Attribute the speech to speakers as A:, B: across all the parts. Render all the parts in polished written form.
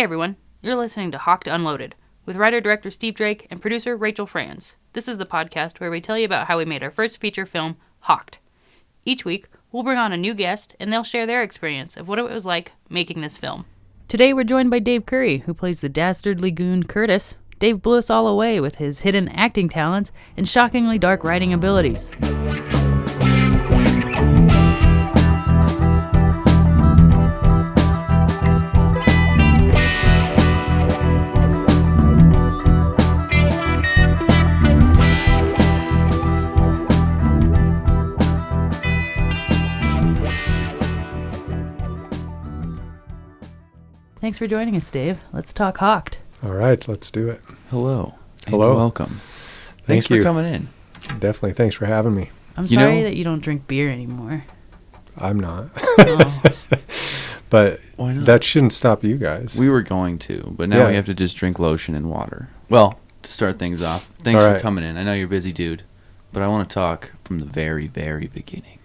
A: Hey everyone, you're listening to Hocked Unloaded with writer-director Steve Drake and producer Rachel Franz. This is the podcast where we tell you about how we made our first feature film, Hocked. Each week, we'll bring on a new guest and they'll share their experience of what it was like making this film. Today we're joined by Dave Curry, who plays the dastardly goon Curtis. Dave blew us all away with his hidden acting talents and shockingly dark writing abilities. Thanks for joining us, Dave. Let's talk Hocked.
B: All right, let's do it.
C: Hello.
B: Hello.
C: And welcome. Thanks for coming in.
B: Definitely. Thanks for having me.
A: I'm sorry that you don't drink beer anymore.
B: I'm not.
A: Oh.
B: But
C: Why not?
B: that shouldn't stop you guys.
C: We were going to, but now we have to just drink lotion and water. Well, to start things off, thanks for coming in. I know you're a busy dude, but I want to talk from the very, very beginning.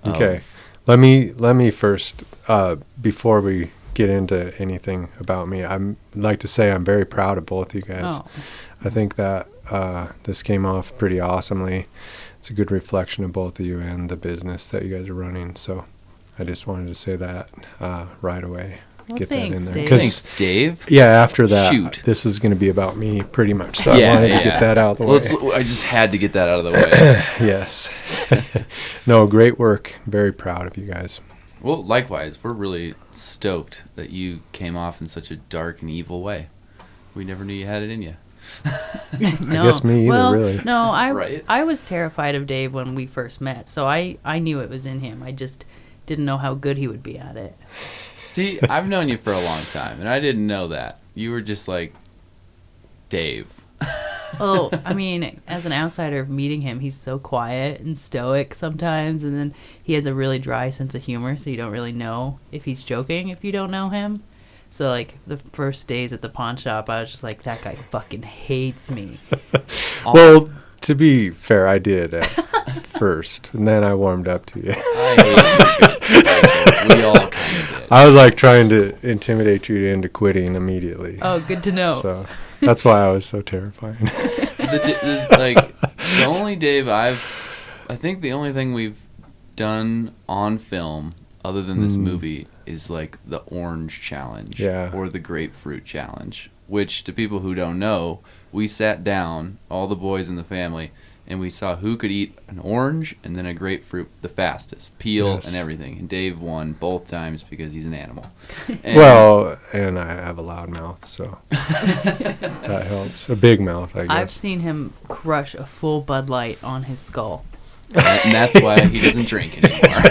B: Okay. Let me first, before we get into anything about me, I'd like to say I'm very proud of both you guys.
A: Oh.
B: I think that this came off pretty awesomely. It's a good reflection of both of you and the business that you guys are running. So I just wanted to say that right away.
A: Well,
B: Get
A: thanks,
B: that in there.
A: Dave.
C: Thanks, Dave.
B: Yeah, after that,
C: Shoot.
B: this is going to be about me pretty much. So I wanted to get that out of the way.
C: I just had to get that out of the way.
B: Yes. No, great work. Very proud of you guys.
C: Well, likewise, we're really stoked that you came off in such a dark and evil way. We never knew you had it in you.
A: No.
B: I guess me either,
A: well,
B: really.
A: No,
C: Right.
A: I was terrified of Dave when we first met, so I knew it was in him. I just didn't know how good he would be at it.
C: See, I've known you for a long time, and I didn't know that. You were just like Dave.
A: Oh, I mean, as an outsider meeting him, he's so quiet and stoic sometimes, and then he has a really dry sense of humor, so you don't really know if he's joking if you don't know him. So, like, the first days at the pawn shop, I was just like, that guy fucking hates me.
B: Well, to be fair, I did at first, and then I warmed up to you.
C: I hate you. We all kind of did.
B: I was like trying to intimidate you into quitting immediately.
A: Oh, good to know.
B: So that's why I was so terrifying.
C: The only Dave I think the only thing we've done on film other than this movie is like the orange challenge or the grapefruit challenge, which to people who don't know, we sat down, all the boys in the family, and we saw who could eat an orange and then a grapefruit the fastest, peel and everything. And Dave won both times because he's an animal. And
B: Well, and I have a loud mouth, so that helps. A big mouth, I guess.
A: I've seen him crush a full Bud Light on his skull.
C: and that's why he doesn't drink anymore.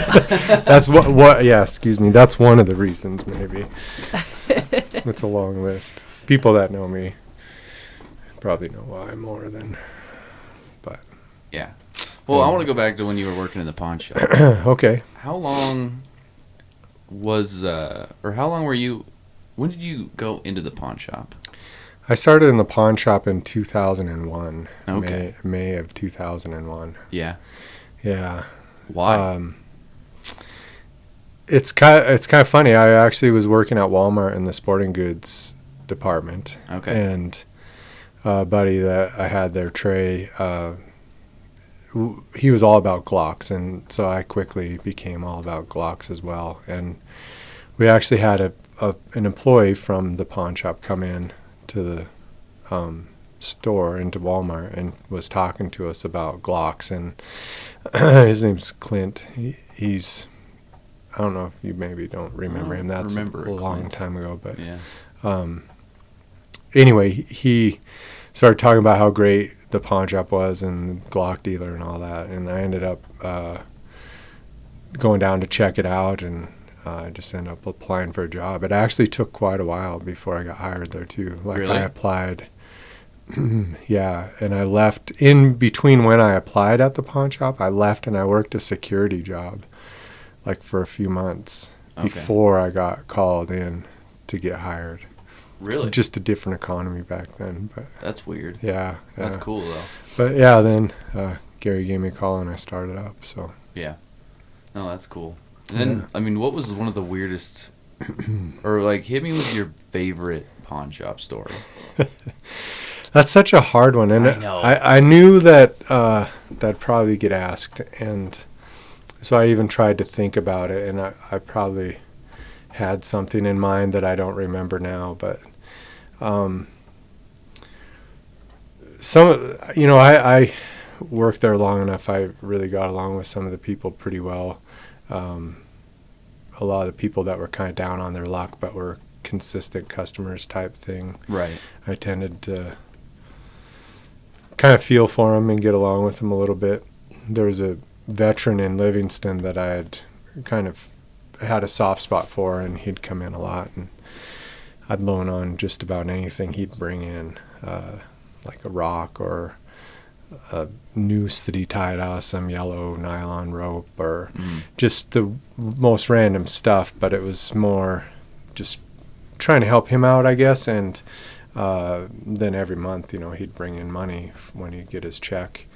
B: That's what. Yeah, excuse me. That's one of the reasons, maybe. It's a long list. People that know me probably know why more than. But
C: Yeah. Well, I want to go back to when you were working in the pawn shop.
B: okay.
C: How long were you, when did you go into the pawn shop?
B: I started in the pawn shop in 2001.
C: Okay.
B: May of 2001.
C: Yeah.
B: Yeah.
C: Why?
B: It's kind of funny. I actually was working at Walmart in the sporting goods department.
C: Okay.
B: And a buddy that I had there, Trey, he was all about Glocks, and so I quickly became all about Glocks as well. And we actually had an employee from the pawn shop come in to the store into Walmart and was talking to us about Glocks, and his name's Clint. He's I don't know if you maybe don't remember him. That's a long
C: Clint.
B: time ago, but
C: Yeah.
B: Anyway, he started talking about how great the pawn shop was and Glock dealer and all that, and I ended up going down to check it out, and I just ended up applying for a job. It actually took quite a while before I got hired there too. Like
C: Really?
B: I applied, yeah, and I left in between when I applied at the pawn shop. I left and I worked a security job, like for a few months before I got called in to get hired.
C: Really?
B: Just a different economy back then, but
C: That's weird.
B: yeah.
C: That's cool though.
B: But yeah, then Gary gave me a call and I started up. So
C: Yeah. No, that's cool. And then, I mean, what was one of the weirdest Or like, hit me with your favorite pawn shop story.
B: That's such a hard one, and
C: I know.
B: I knew that that'd probably get asked, and so I even tried to think about it, and I probably had something in mind that I don't remember now, but I worked there long enough. I really got along with some of the people pretty well. A lot of the people that were kind of down on their luck but were consistent customers type thing.
C: Right.
B: I tended to kind of feel for them and get along with them a little bit. There was a veteran in Livingston that I had kind of had a soft spot for, and he'd come in a lot, and I'd loan on just about anything he'd bring in, like a rock or a noose that he tied out of some yellow nylon rope, or just the most random stuff, but it was more just trying to help him out, I guess, and then every month, he'd bring in money when he'd get his check,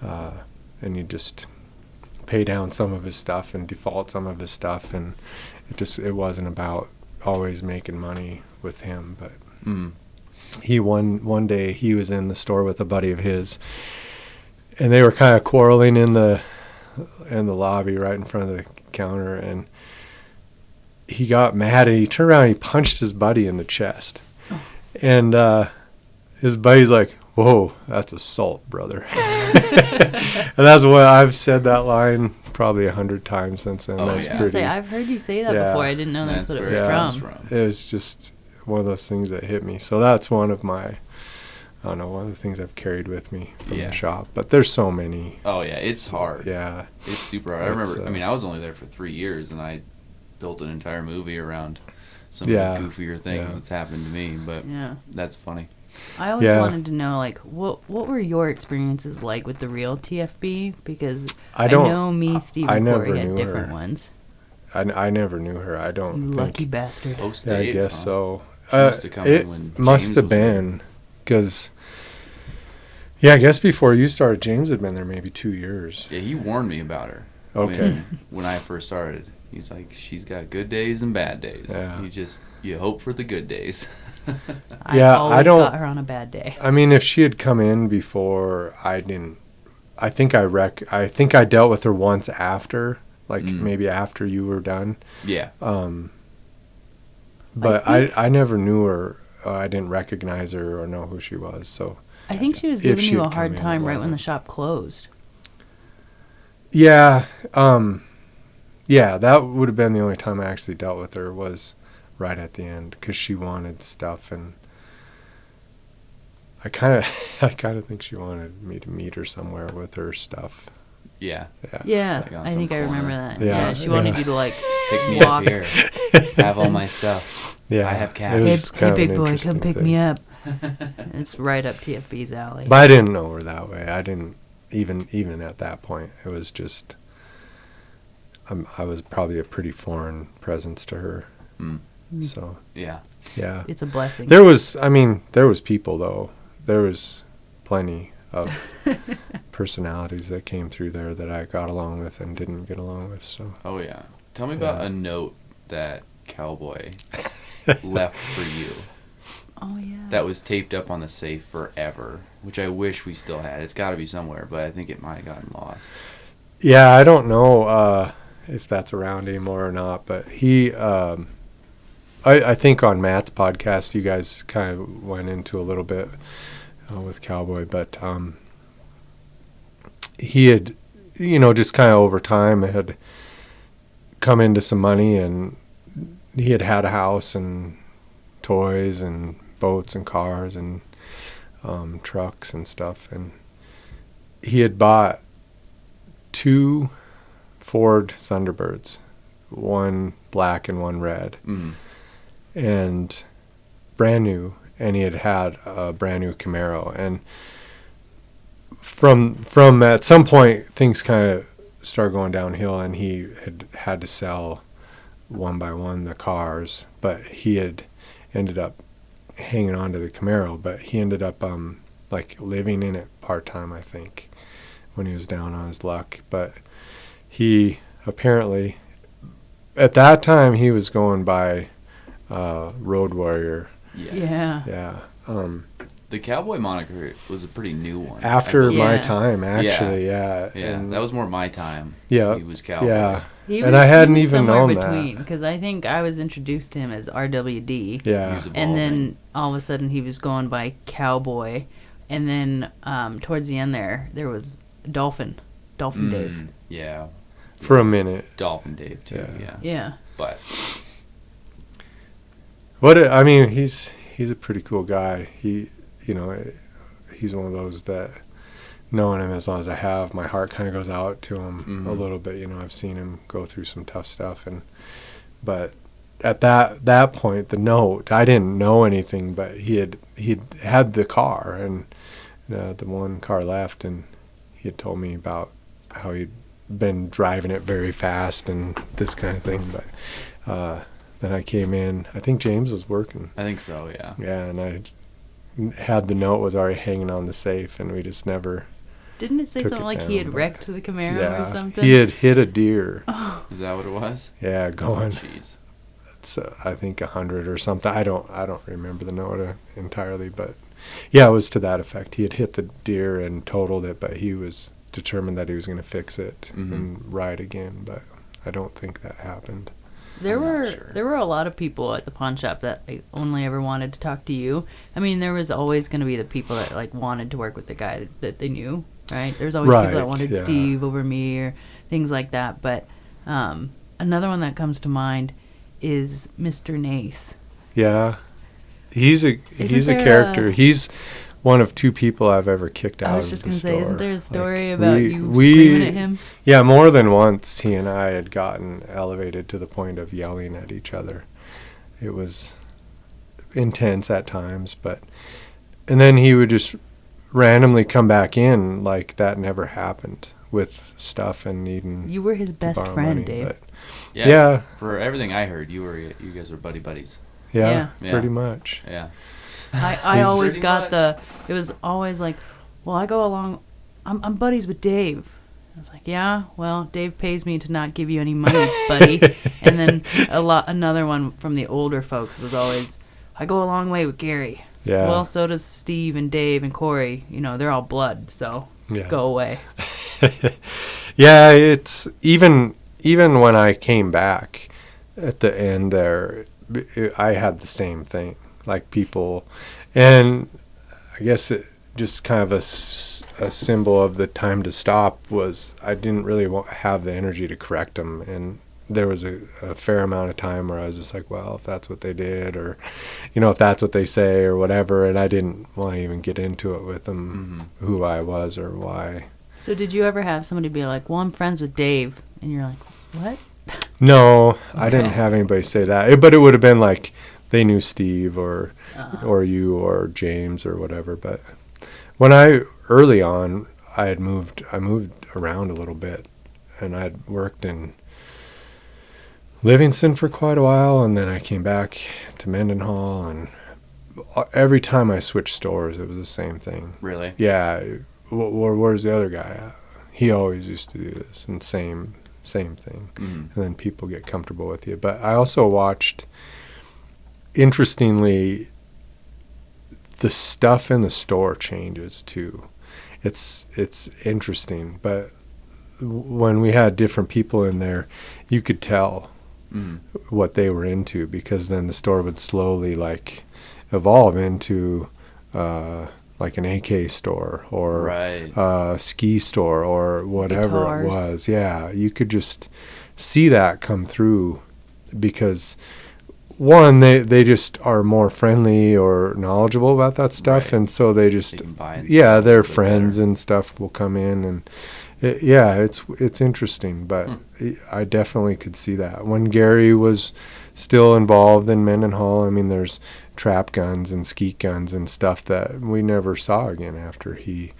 B: and he'd just pay down some of his stuff and default some of his stuff, and it wasn't about always making money with him, but he one day he was in the store with a buddy of his, and they were kind of quarreling in the lobby right in front of the counter, and he got mad and he turned around and he punched his buddy in the chest. And his buddy's like, "Whoa, that's assault, brother." And that's what I've said that line probably 100 times since then. That's pretty.
A: I've heard you say that before. I didn't know that's what it was from.
B: It was just one of those things that hit me. So that's one of my, one of the things I've carried with me from the shop. But there's so many.
C: Oh, yeah, it's hard.
B: Yeah.
C: It's super hard. I remember, I was only there for 3 years, and I built an entire movie around some of the goofier things that's happened to me, but that's funny.
A: I always wanted to know, like, what were your experiences like with the real TFB? Because I know me, Steve, and Corey had different ones.
B: I never knew her. I don't think.
A: Lucky bastard.
B: Yeah, I guess so.
C: It
B: must have been, because, I guess before you started, James had been there maybe 2 years.
C: Yeah, he warned me about her.
B: Okay.
C: When I first started. He's like, she's got good days and bad days. Yeah. You hope for the good days.
A: I got her on a bad day.
B: I mean, if she had come in before, I think I dealt with her once after, like maybe after you were done.
C: Yeah.
B: But I never knew her. I didn't recognize her or know who she was. So
A: I think she was giving you a hard time right when the shop closed.
B: Yeah. Yeah, that would have been the only time I actually dealt with her, was right at the end, because she wanted stuff, and I kind of think she wanted me to meet her somewhere with her stuff.
C: Yeah.
A: Yeah, like I think I remember that.
B: Yeah,
A: she wanted you to, like,
C: pick me up here. Just have all my stuff.
B: Yeah,
C: I have cash.
A: Hey, big boy, come pick me up. It's right up TFB's alley.
B: But I didn't know her that way. I didn't even at that point. It was just. I was probably a pretty foreign presence to her. So
C: yeah,
A: it's a blessing.
B: There was people though. There was plenty of personalities that came through there that I got along with and didn't get along with. So
C: tell me about a note that Cowboy left for you.
A: Oh yeah,
C: that was taped up on the safe forever, which I wish we still had. It's got to be somewhere, but I think it might have gotten lost.
B: Yeah, I don't know if that's around anymore or not, but he I think on Matt's podcast you guys kind of went into a little bit with Cowboy, but he had just kind of over time had come into some money, and he had a house and toys and boats and cars and trucks and stuff, and he had bought 2 Ford Thunderbirds, one black and one red, and brand new. And he had a brand new Camaro. And from at some point, things kind of started going downhill, and he had to sell one by one the cars. But he had ended up hanging on to the Camaro. But he ended up like living in it part time, I think, when he was down on his luck. But he apparently at that time he was going by Road Warrior.
C: Yes.
A: Yeah.
C: The cowboy moniker was a pretty new one.
B: After my time, actually,
C: Yeah,
B: and
C: that was more my time.
B: Yeah.
C: He was cowboy.
B: Yeah.
A: And
B: I hadn't even known that.
A: Because I think I was introduced to him as RWD.
B: Yeah.
A: And then all of a sudden he was going by Cowboy. And then towards the end there was Dolphin Dave.
C: Yeah.
B: For a minute.
C: Dolphin Dave, too,
A: Yeah.
C: But
B: he's a pretty cool guy. He's one of those that, knowing him as long as I have, my heart kind of goes out to him a little bit. I've seen him go through some tough stuff, but at that point, the note, I didn't know anything, but he'd had the car and the one car left, and he had told me about how he'd been driving it very fast and this kind of thing. But then I came in. I think James was working.
C: I think so, yeah.
B: Yeah, and I had the note was already hanging on the safe, and we just never.
A: Didn't it say something like he had wrecked the Camaro or something?
B: He had hit a deer.
A: Oh.
C: Is that what it was?
B: Yeah, going.
C: Jeez.
B: It's I think 100 or something. I don't remember the note entirely, but yeah, it was to that effect. He had hit the deer and totaled it, but he was determined that he was going to fix it and ride again. But I don't think that happened.
A: There were a lot of people at the pawn shop that only ever wanted to talk to you. I mean, there was always going to be the people that wanted to work with the guy that they knew, right? There's always people that wanted Steve over me or things like that. But another one that comes to mind is Mr. Nace.
B: Yeah, he's a character. He's one of two people I've ever kicked out of the store. I was just going to say,
A: isn't there a story about you screaming at him?
B: Yeah, more than once he and I had gotten elevated to the point of yelling at each other. It was intense at times, and then he would just randomly come back in like that never happened with stuff and needing.
A: You were his best friend, money, Dave.
B: Yeah.
C: For everything I heard, you guys were buddies.
B: Yeah, pretty much.
C: Yeah.
A: I always got it was always like, well, I go along, I'm buddies with Dave. I was like, yeah, well, Dave pays me to not give you any money, buddy. And then another one from the older folks was always, I go a long way with Gary.
B: Yeah.
A: Well, so does Steve and Dave and Corey. They're all blood, so go away.
B: Yeah, it's even when I came back at the end there, I had the same thing. Like people, and I guess it just kind of a symbol of the time to stop was I didn't really have the energy to correct them, and there was a fair amount of time where I was just like, well, if that's what they did, or if that's what they say or whatever, and I didn't want to even get into it with them, who I was or why.
A: So did you ever have somebody be like, well, I'm friends with Dave, and you're like, what?
B: No, okay. I didn't have anybody say that, but it would have been like they knew Steve or you or James or whatever. But when early on, I moved around a little bit, and I'd worked in Livingston for quite a while, and then I came back to Mendenhall, and every time I switched stores, it was the same thing.
C: Really?
B: Yeah. Where's the other guy at? He always used to do this, and same thing. And then people get comfortable with you. But I also watched, interestingly, the stuff in the store changes too. It's interesting, but when we had different people in there, you could tell what they were into, because then the store would slowly evolve into like an AK store or a ski store or whatever Guitars. It was. Yeah, you could just see that come through, because one, they just are more friendly or knowledgeable about that stuff, and so they just their friends and stuff will come in, and it's interesting. But I definitely could see that when Gary was still involved in Mendenhall. I mean, there's trap guns and skeet guns and stuff that we never saw again after he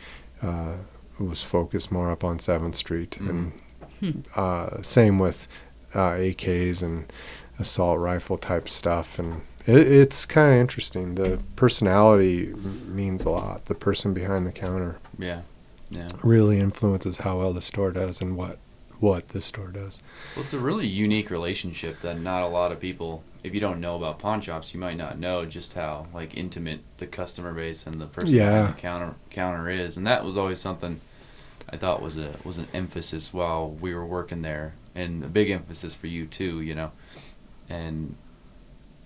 B: was focused more up on 7th Street. And same with AKs and assault rifle type stuff. And it's kind of interesting. The personality means a lot. The person behind the counter really influences how well the store does and what what the store does.
C: Well, it's a really unique relationship that not a lot of people, if you don't know about pawn shops, you might not know just how like intimate the customer base and the person behind the counter is. And that was always something I thought was an emphasis while we were working there, and a big emphasis for you too, you know. And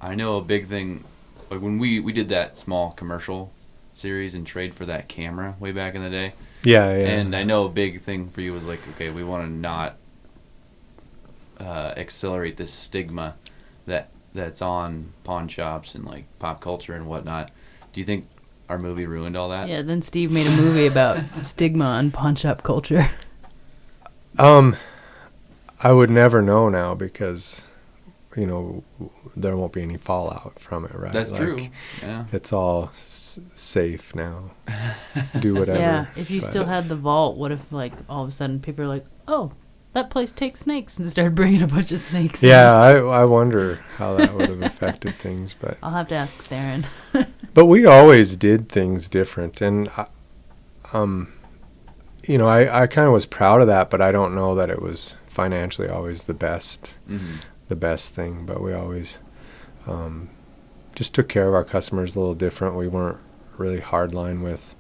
C: I know a big thing, like when we did that small commercial series and trade for that camera way back in the day.
B: Yeah.
C: And I know a big thing for you was like, okay, we want to not accelerate this stigma that's on pawn shops and like pop culture and whatnot. Do you think our movie ruined all that?
A: Yeah, then Steve made a movie about stigma on pawn shop culture.
B: I would never know now because, you know, there won't be any fallout from it, right?
C: That's true. Yeah.
B: It's all safe now. Do whatever.
A: Yeah, if you still had the vault, what if, like, all of a sudden people are like, oh, that place takes snakes, and started bringing a bunch of snakes in.
B: Yeah, I wonder how that would have affected things. But
A: I'll have to ask Theron.
B: But we always did things different, and, you know, I kind of was proud of that, but I don't know that it was financially always the best.
C: Mm-hmm.
B: The best thing, but we always just took care of our customers a little different. We weren't really hardline with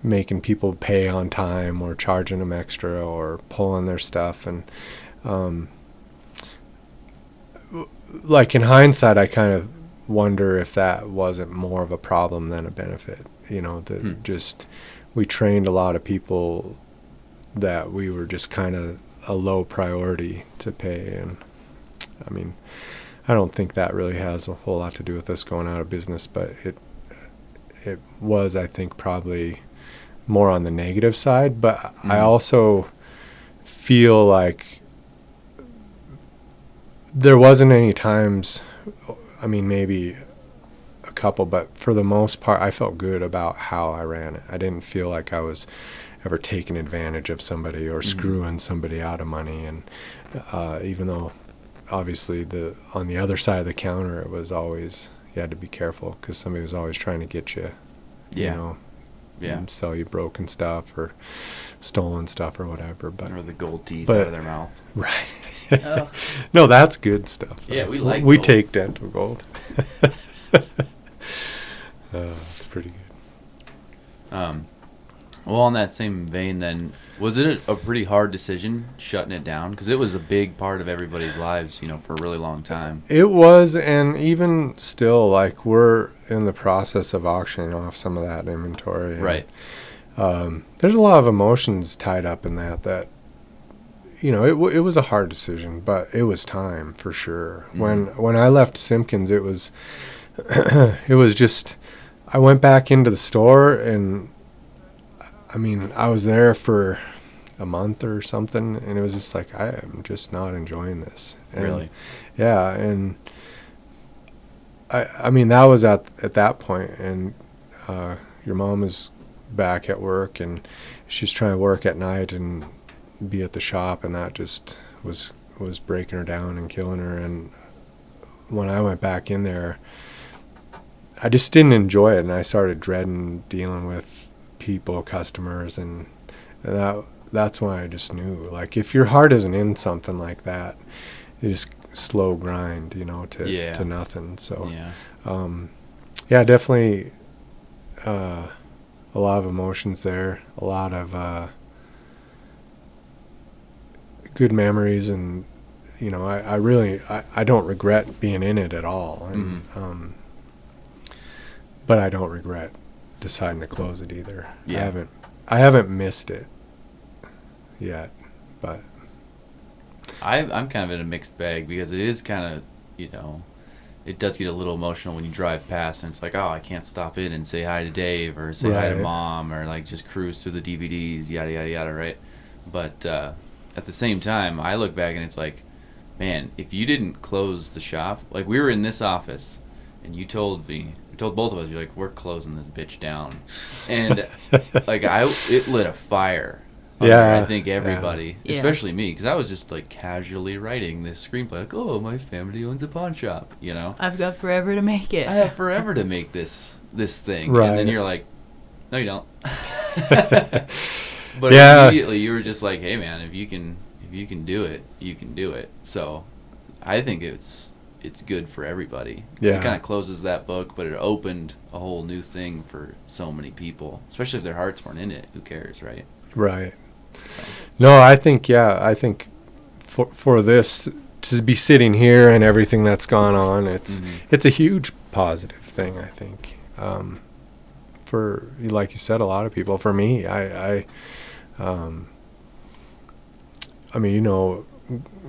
B: making people pay on time or charging them extra or pulling their stuff. And like in hindsight, I kind of wonder if that wasn't more of a problem than a benefit. You know, that just we trained a lot of people that we were just kind of a low priority to pay. And I mean, I don't think that really has a whole lot to do with us going out of business, but it was, I think, probably more on the negative side. But I also feel like there wasn't any times, I mean, maybe a couple, but for the most part, I felt good about how I ran it. I didn't feel like I was ever taking advantage of somebody or screwing somebody out of money. And even though obviously on the other side of the counter, it was always, you had to be careful because somebody was always trying to get you, you know, sell you broken stuff or stolen stuff or whatever. But
C: or the gold teeth out of their mouth.
B: Right. No, that's good stuff.
C: Yeah, we like
B: we
C: gold.
B: take dental gold. It's pretty good.
C: Well, on that same vein, then, was it a pretty hard decision shutting it down? Because it was a big part of everybody's lives, you know, for a really long time.
B: It was, and even still, like, we're in the process of auctioning off some of that inventory.
C: Right.
B: There's a lot of emotions tied up in that, you know, it was a hard decision, but it was time for sure. When I left Simpkins, it was just, I went back into the store and, I mean, I was there for a month or something, and it was just like, I am just not enjoying this. And
C: really?
B: Yeah, and I mean, that was at that point, and your mom was back at work, and she's trying to work at night and be at the shop, and that just was breaking her down and killing her. And when I went back in there, I just didn't enjoy it, and I started dreading dealing with people, customers, and that's when I just knew, like, if your heart isn't in something like that, you just slow grind, you know, to nothing. So definitely a lot of emotions there, a lot of good memories, and you know, I really don't regret being in it at all. And but I don't regret deciding to close it either.
C: Yeah.
B: I haven't missed it yet, but
C: I'm kind of in a mixed bag because it is kind of, you know, it does get a little emotional when you drive past and it's like, oh, I can't stop in and say hi to Dave or say hi to Mom or like just cruise through the DVDs, yada yada yada, right? But at the same time, I look back and it's like, man, if you didn't close the shop, like we were in this office and you told both of us, you're like, we're closing this bitch down. And like it lit a fire under, I think, everybody, especially me, because I was just like casually writing this screenplay, like, oh, my family owns a pawn shop, you know.
A: I've got forever to make it.
C: I have forever to make this thing.
B: Right.
C: And then you're like, no, you don't. But immediately you were just like, hey man, if you can do it, you can do it. So I think it's good for everybody.
B: Yeah.
C: It kind of closes that book, but it opened a whole new thing for so many people, especially if their hearts weren't in it. Who cares, right?
B: Right. So. No, I think for this to be sitting here and everything that's gone on, it's a huge positive thing, I think. For, like you said, a lot of people. For me, I mean, you know,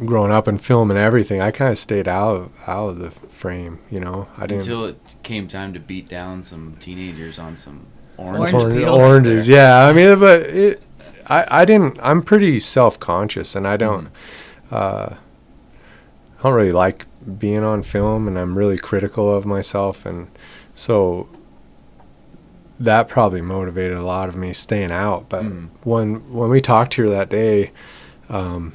B: growing up in film and everything, I kind of stayed out of the frame, you know. I didn't,
C: until it came time to beat down some teenagers on some
B: oranges. Yeah, I mean, but I didn't. I'm pretty self-conscious, and I don't really like being on film, and I'm really critical of myself, and so that probably motivated a lot of me staying out. But when we talked here that day, and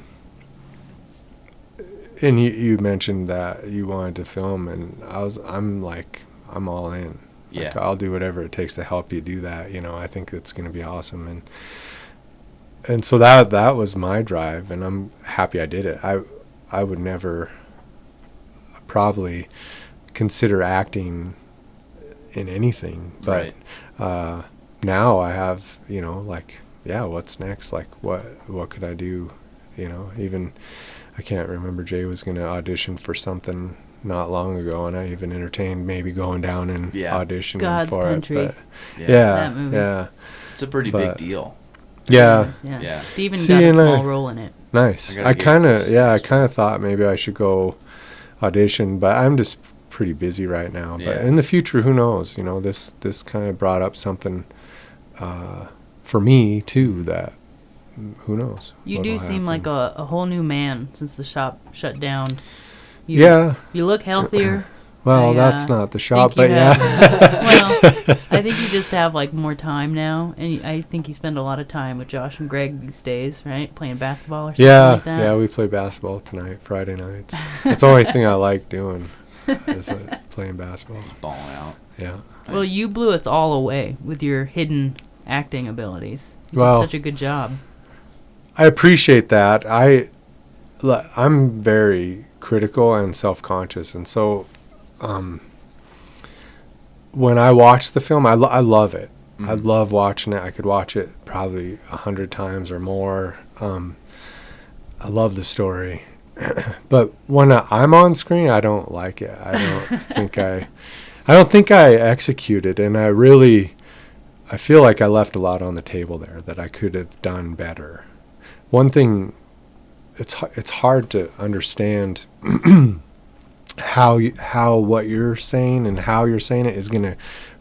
B: you mentioned that you wanted to film, and I'm like, I'm all in.
C: Yeah.
B: Like, I'll do whatever it takes to help you do that. You know, I think it's going to be awesome. And so that was my drive, and I'm happy I did it. I would never probably consider acting in anything, but now I have, you know, like, yeah, what's next? Like, what could I do? You know, even I can't remember, Jay was going to audition for something not long ago, and I even entertained maybe going down and auditioning
A: God's
B: for
A: Country.
B: it. But
A: That movie.
C: It's a pretty big deal.
B: Yeah.
A: Steven got a small role in it.
B: Nice. I kind of thought maybe I should go audition, but I'm just pretty busy right now. But in the future, who knows? You know, this kind of brought up something for me too, that who knows.
A: You do seem like a whole new man since the shop shut down.
B: You
A: look healthier.
B: Well, that's not the shop, but
A: well, I think you just have like more time now, and I think you spend a lot of time with Josh and Greg these days, right? Playing basketball or something like that.
B: Yeah, we play basketball tonight, Friday nights. That's the only thing I like doing is playing basketball.
C: Balling out.
B: Yeah.
A: Well, you blew us all away with your hidden acting abilities. You did such a good job.
B: I appreciate that. I'm very critical and self-conscious, and so when I watch the film, I love it. I love watching it. I could watch it probably 100 times or more. I love the story, but when I'm on screen, I don't like it. I don't think I executed, and I feel like I left a lot on the table there that I could have done better. One thing, it's hard to understand how what you're saying and how you're saying it is going to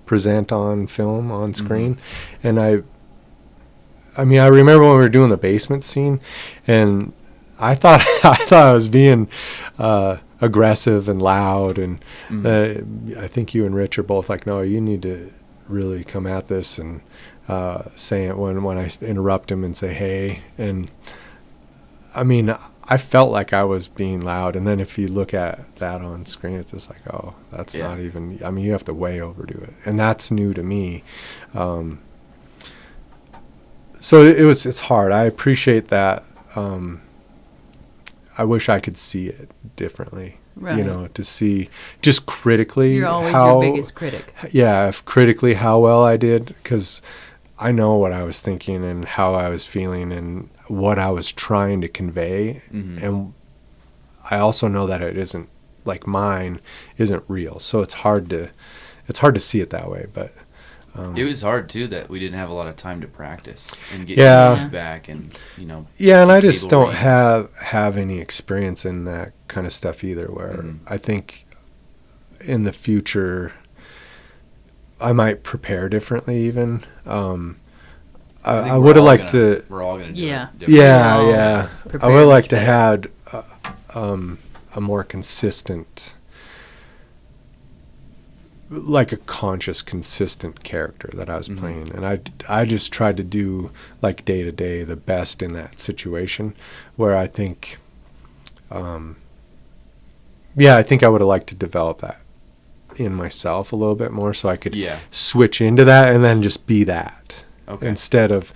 B: present on film, on screen. And I remember when we were doing the basement scene, and I thought I was being aggressive and loud, and I think you and Rich are both like, no, you need to really come at this and say it when I interrupt him and say hey. And I mean, I felt like I was being loud, and then if you look at that on screen, it's just like, oh, that's not even, I mean, you have to way overdo it, and that's new to me. So it's hard. I appreciate that. I wish I could see it differently. Right. You know, to see just critically.
A: You're always your biggest critic.
B: Yeah, critically how well I did, because I know what I was thinking and how I was feeling and what I was trying to convey. And I also know that it isn't, like, mine isn't real. So it's hard to see it that way. But
C: it was hard too that we didn't have a lot of time to practice and get feedback, and
B: and I just don't have any experience in that kind of stuff either, where I think in the future I might prepare differently even. I would have liked to.
C: We're all going to do it.
B: Yeah. I would like to have a more consistent, like a conscious, consistent character that I was playing, and I just tried to do, like, day to day the best in that situation, where I think, I think I would have liked to develop that in myself a little bit more, so I could switch into that and then just be that instead of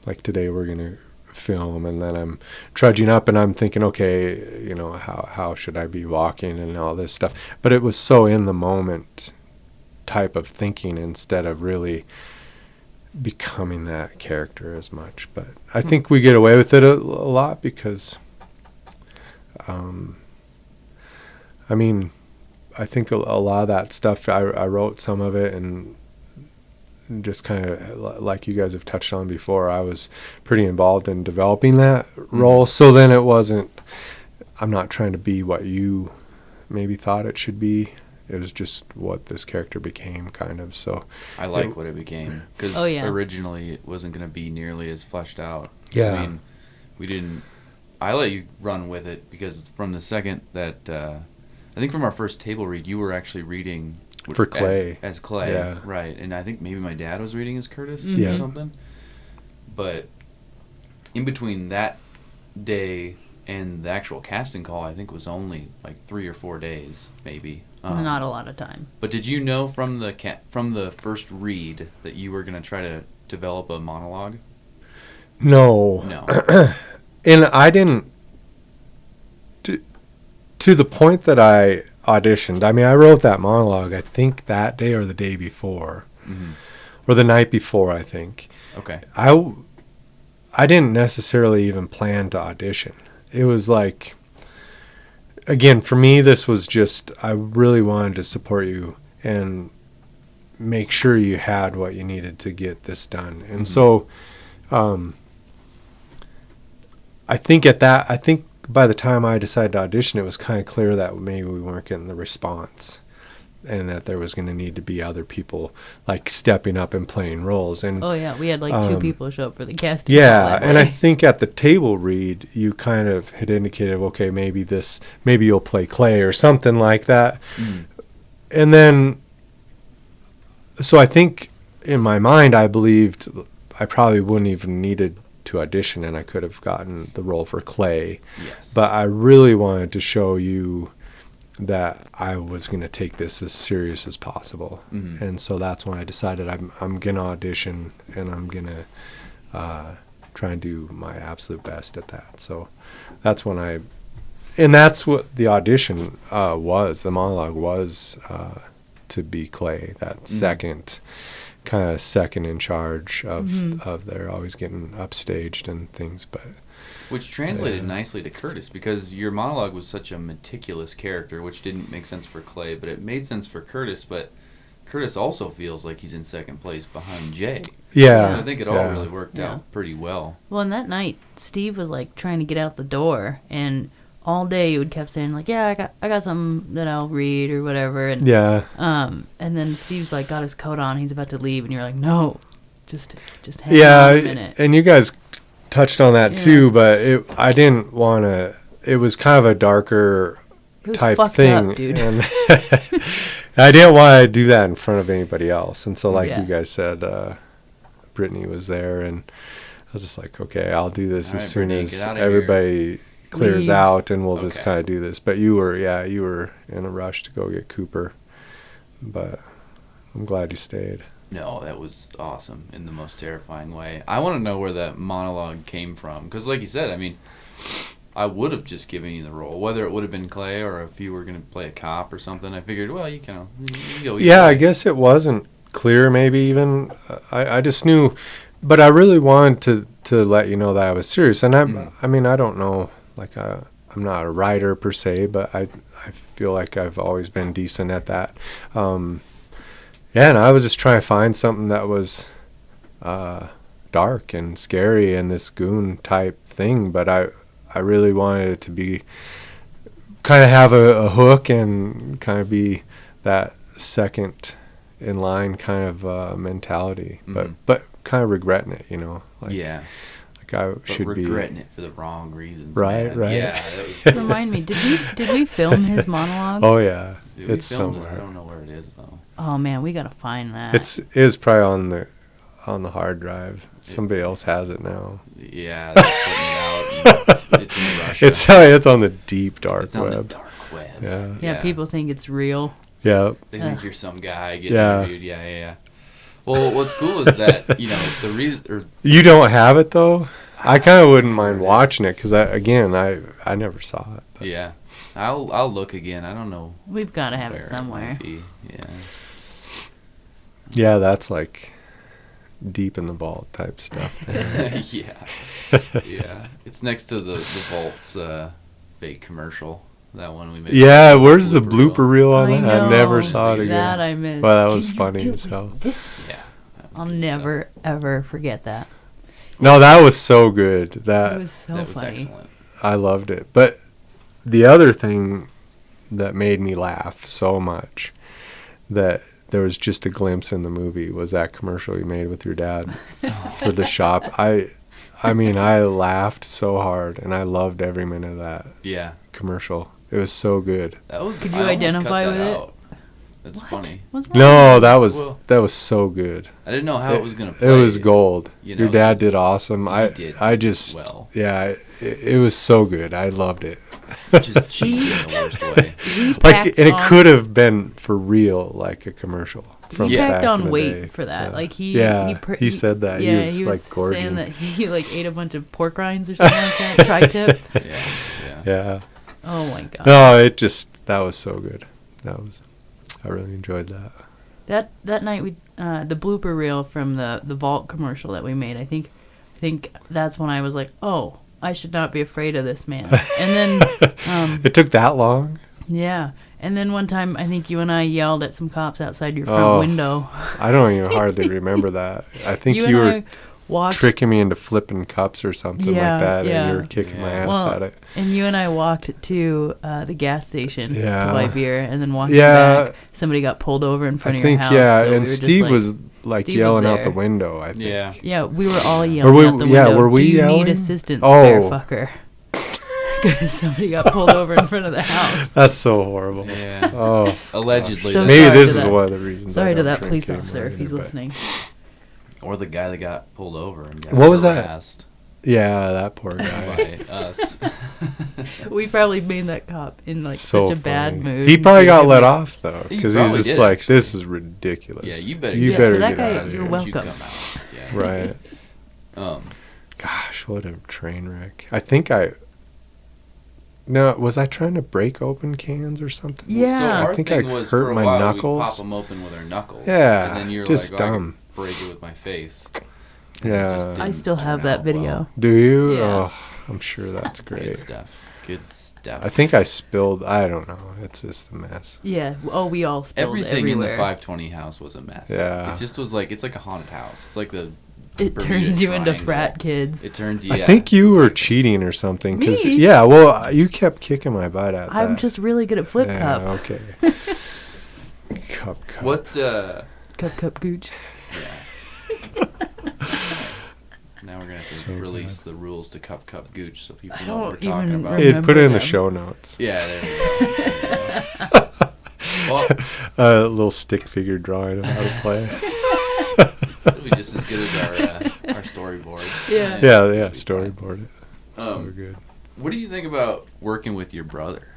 B: like today we're going to film, and then I'm trudging up and I'm thinking, okay, you know, how should I be walking and all this stuff. But it was so in the moment type of thinking instead of really becoming that character as much. But I think we get away with it a lot because, I mean, I think a lot of that stuff, I wrote some of it, and just kind of like you guys have touched on before, I was pretty involved in developing that role. So then it wasn't, I'm not trying to be what you maybe thought it should be. It was just what this character became, kind of. So
C: I like what it became, because originally it wasn't going to be nearly as fleshed out.
B: Yeah.
C: I mean, I let you run with it because from the second that, I think from our first table read, you were actually reading
B: for Clay.
C: As Clay,
B: yeah.
C: Right. And I think maybe my dad was reading as Curtis
B: or
C: something. But in between that day and the actual casting call, I think was only like 3 or 4 days, maybe.
A: Not a lot of time.
C: But did you know from the first read that you were going to try to develop a monologue?
B: No. And I didn't, to the point that I auditioned. I mean, I wrote that monologue, I think that day or the day before, or the night before, I think.
C: Okay.
B: I didn't necessarily even plan to audition. It was like, again, for me, this was just, I really wanted to support you and make sure you had what you needed to get this done. And so, I think by the time I decided to audition, it was kind of clear that maybe we weren't getting the response, and that there was going to need to be other people like stepping up and playing roles. And
A: we had like 2 people show up for the casting.
B: Yeah, and I think at the table read, you kind of had indicated, okay, maybe you'll play Clay or something like that. And then, so I think in my mind, I believed I probably wouldn't even needed to audition, and I could have gotten the role for Clay.
C: Yes.
B: But I really wanted to show you that I was going to take this as serious as possible. And so that's when I decided I'm going to audition, and I'm going to try and do my absolute best at that. So that's when and that's what the audition was. The monologue was to be Clay, that second in charge of they're always getting upstaged and things, but
C: which translated nicely to Curtis, because your monologue was such a meticulous character, which didn't make sense for Clay, but it made sense for Curtis. But Curtis also feels like he's in second place behind Jay.
B: Yeah.
C: So I think it all really worked out pretty well.
A: Well, and that night, Steve was like trying to get out the door, and all day you would kept saying like, yeah, I got something that I'll read or whatever. And and then Steve's like got his coat on, he's about to leave, and you're like, no, just hang on a minute.
B: And you guys touched on that too, but I didn't want to. It was kind of a darker type thing,
A: up, dude.
B: And I didn't want to do that in front of anybody else. And so, like you guys said, Brittany was there, and I was just like, okay, I'll do this as soon as everybody clears out, and we'll just kind of do this. But you were in a rush to go get Cooper, but I'm glad you stayed.
C: No, that was awesome in the most terrifying way. I want to know where that monologue came from, because like you said, I mean, I would have just given you the role, whether it would have been Clay or if you were going to play a cop or something. I figured, well, you can go.
B: I guess it wasn't clear, maybe even. I just knew, but I really wanted to let you know that I was serious. And I mean, I don't know, like I'm not a writer per se, but I feel like I've always been decent at that. And I was just trying to find something that was dark and scary and this goon type thing, but I really wanted it to be kind of have a hook and kind of be that second in line kind of mentality, but kind of regretting it, you know. Like I should be
C: regretting it for the wrong reasons.
B: Right,
C: man.
B: right.
C: Yeah, that was
A: Remind me, did we film his monologue?
B: Oh yeah,
C: it's somewhere. I don't know where it is though.
A: Oh man, we gotta find that.
B: It is probably on the hard drive. Somebody else has it now.
C: Yeah, they're putting it out. It's in Russia.
B: It's on the deep dark
C: it's
B: web.
C: On the dark web.
A: Yeah, people think it's real.
B: Yeah.
C: They think you're some guy getting interviewed. Yeah. Well, what's cool is that,
B: You don't have it, though? I kind of wouldn't mind watching it, because, I never saw it. But.
C: Yeah. I'll look again. I don't know.
A: We've got to have it somewhere.
C: Yeah.
B: Yeah, that's like deep in the vault type stuff.
C: Yeah. It's next to the Vault's fake commercial. That one we made.
B: Yeah, where's the blooper reel on that?
A: know.
B: I never saw it again.
A: That I missed.
B: Well, that was funny as hell.
C: Yeah.
A: I'll never, ever forget that.
B: No, that was so good.
A: That was so
C: that was
A: funny.
C: excellent.
B: I loved it. But the other thing that made me laugh so much that there was just a glimpse in the movie was that commercial you made with your dad for the shop. I mean, I laughed so hard, and I loved every minute of that commercial. It was so good.
A: Could you identify with it?
C: That's funny.
B: No, that was so good.
C: I didn't know how it was going to play.
B: It was gold. Your dad did awesome. I just
C: well.
B: Yeah, it was so good. I loved it.
C: Just cheap in the worst
B: way. It could have been for real, like a commercial. From
A: he packed
B: back
A: on
B: in the
A: weight
B: day.
A: for that.
B: Yeah.
A: Like he
B: said that.
A: Yeah,
B: he was like gorging.
A: saying that he like ate a bunch of pork rinds or something like that. Tri-tip.
B: Yeah.
A: Oh my god.
B: No, that was so good. I really enjoyed that.
A: That night we the blooper reel from the Vault commercial that we made. I think that's when I was like, oh, I should not be afraid of this man. And then
B: it took that long.
A: Yeah. And then one time, I think you and I yelled at some cops outside your front window.
B: I don't even hardly remember that. I think you were tricking me into flipping cups or something like that, and you were kicking my ass at it.
A: And you and I walked to the gas station to buy beer, and then walking back, somebody got pulled over in front of your house. So
B: and Steve was like yelling out the window, I think.
A: Yeah, we were all yelling out the window.
B: Yeah, were we yelling?
A: Do you need assistance, fair fucker? Because somebody got pulled over in front of the house.
B: That's so horrible.
C: Yeah.
B: Oh,
C: allegedly.
B: So maybe this is one of the reasons.
A: Sorry to that police officer if he's listening.
C: Or the guy that got pulled over and got
B: what was
C: harassed.
B: Yeah, that poor guy.
C: By us.
A: We probably made that cop in like such a bad mood.
B: He probably got let off though, because he's just like, actually. This is ridiculous.
C: Yeah, you better.
A: So that
C: get
A: guy,
C: out of
A: you're
C: here.
A: welcome.
C: You come out. Yeah.
B: Right. Gosh, what a train wreck. Was I trying to break open cans or something?
A: Yeah.
C: So
B: I think I hurt my knuckles.
C: We pop them open with our knuckles.
B: Yeah.
C: And then you're
B: just
C: like,
B: dumb.
C: I can break it with my face.
B: Yeah.
A: I still have that video.
B: Well. Do you?
A: Yeah.
B: Oh, I'm sure that's great.
C: Good stuff.
B: I think I spilled. I don't know. It's just a mess.
A: Yeah. Oh, we all spilled
C: everything
A: everywhere.
C: in the 520 house was a mess.
B: Yeah.
C: It just was like, it's like a haunted house. It's like the
A: It turns you into frat kids.
C: It turns you.
B: I think you were cheating or something.
A: Me?
B: Yeah. Well, you kept kicking my butt at that.
A: I'm just really good at flip cup.
B: Okay. Cup.
C: What?
A: Cup gooch.
C: Yeah. Now we're gonna have to release the rules to cup gooch so people know what we're talking about.
B: Hey, put it in the show notes.
C: Yeah, there we go. Well,
B: a little stick figure drawing of how to play.
C: It'll be just as good as our storyboard.
A: Yeah.
B: Yeah, storyboard it. So good.
C: What do you think about working with your brother?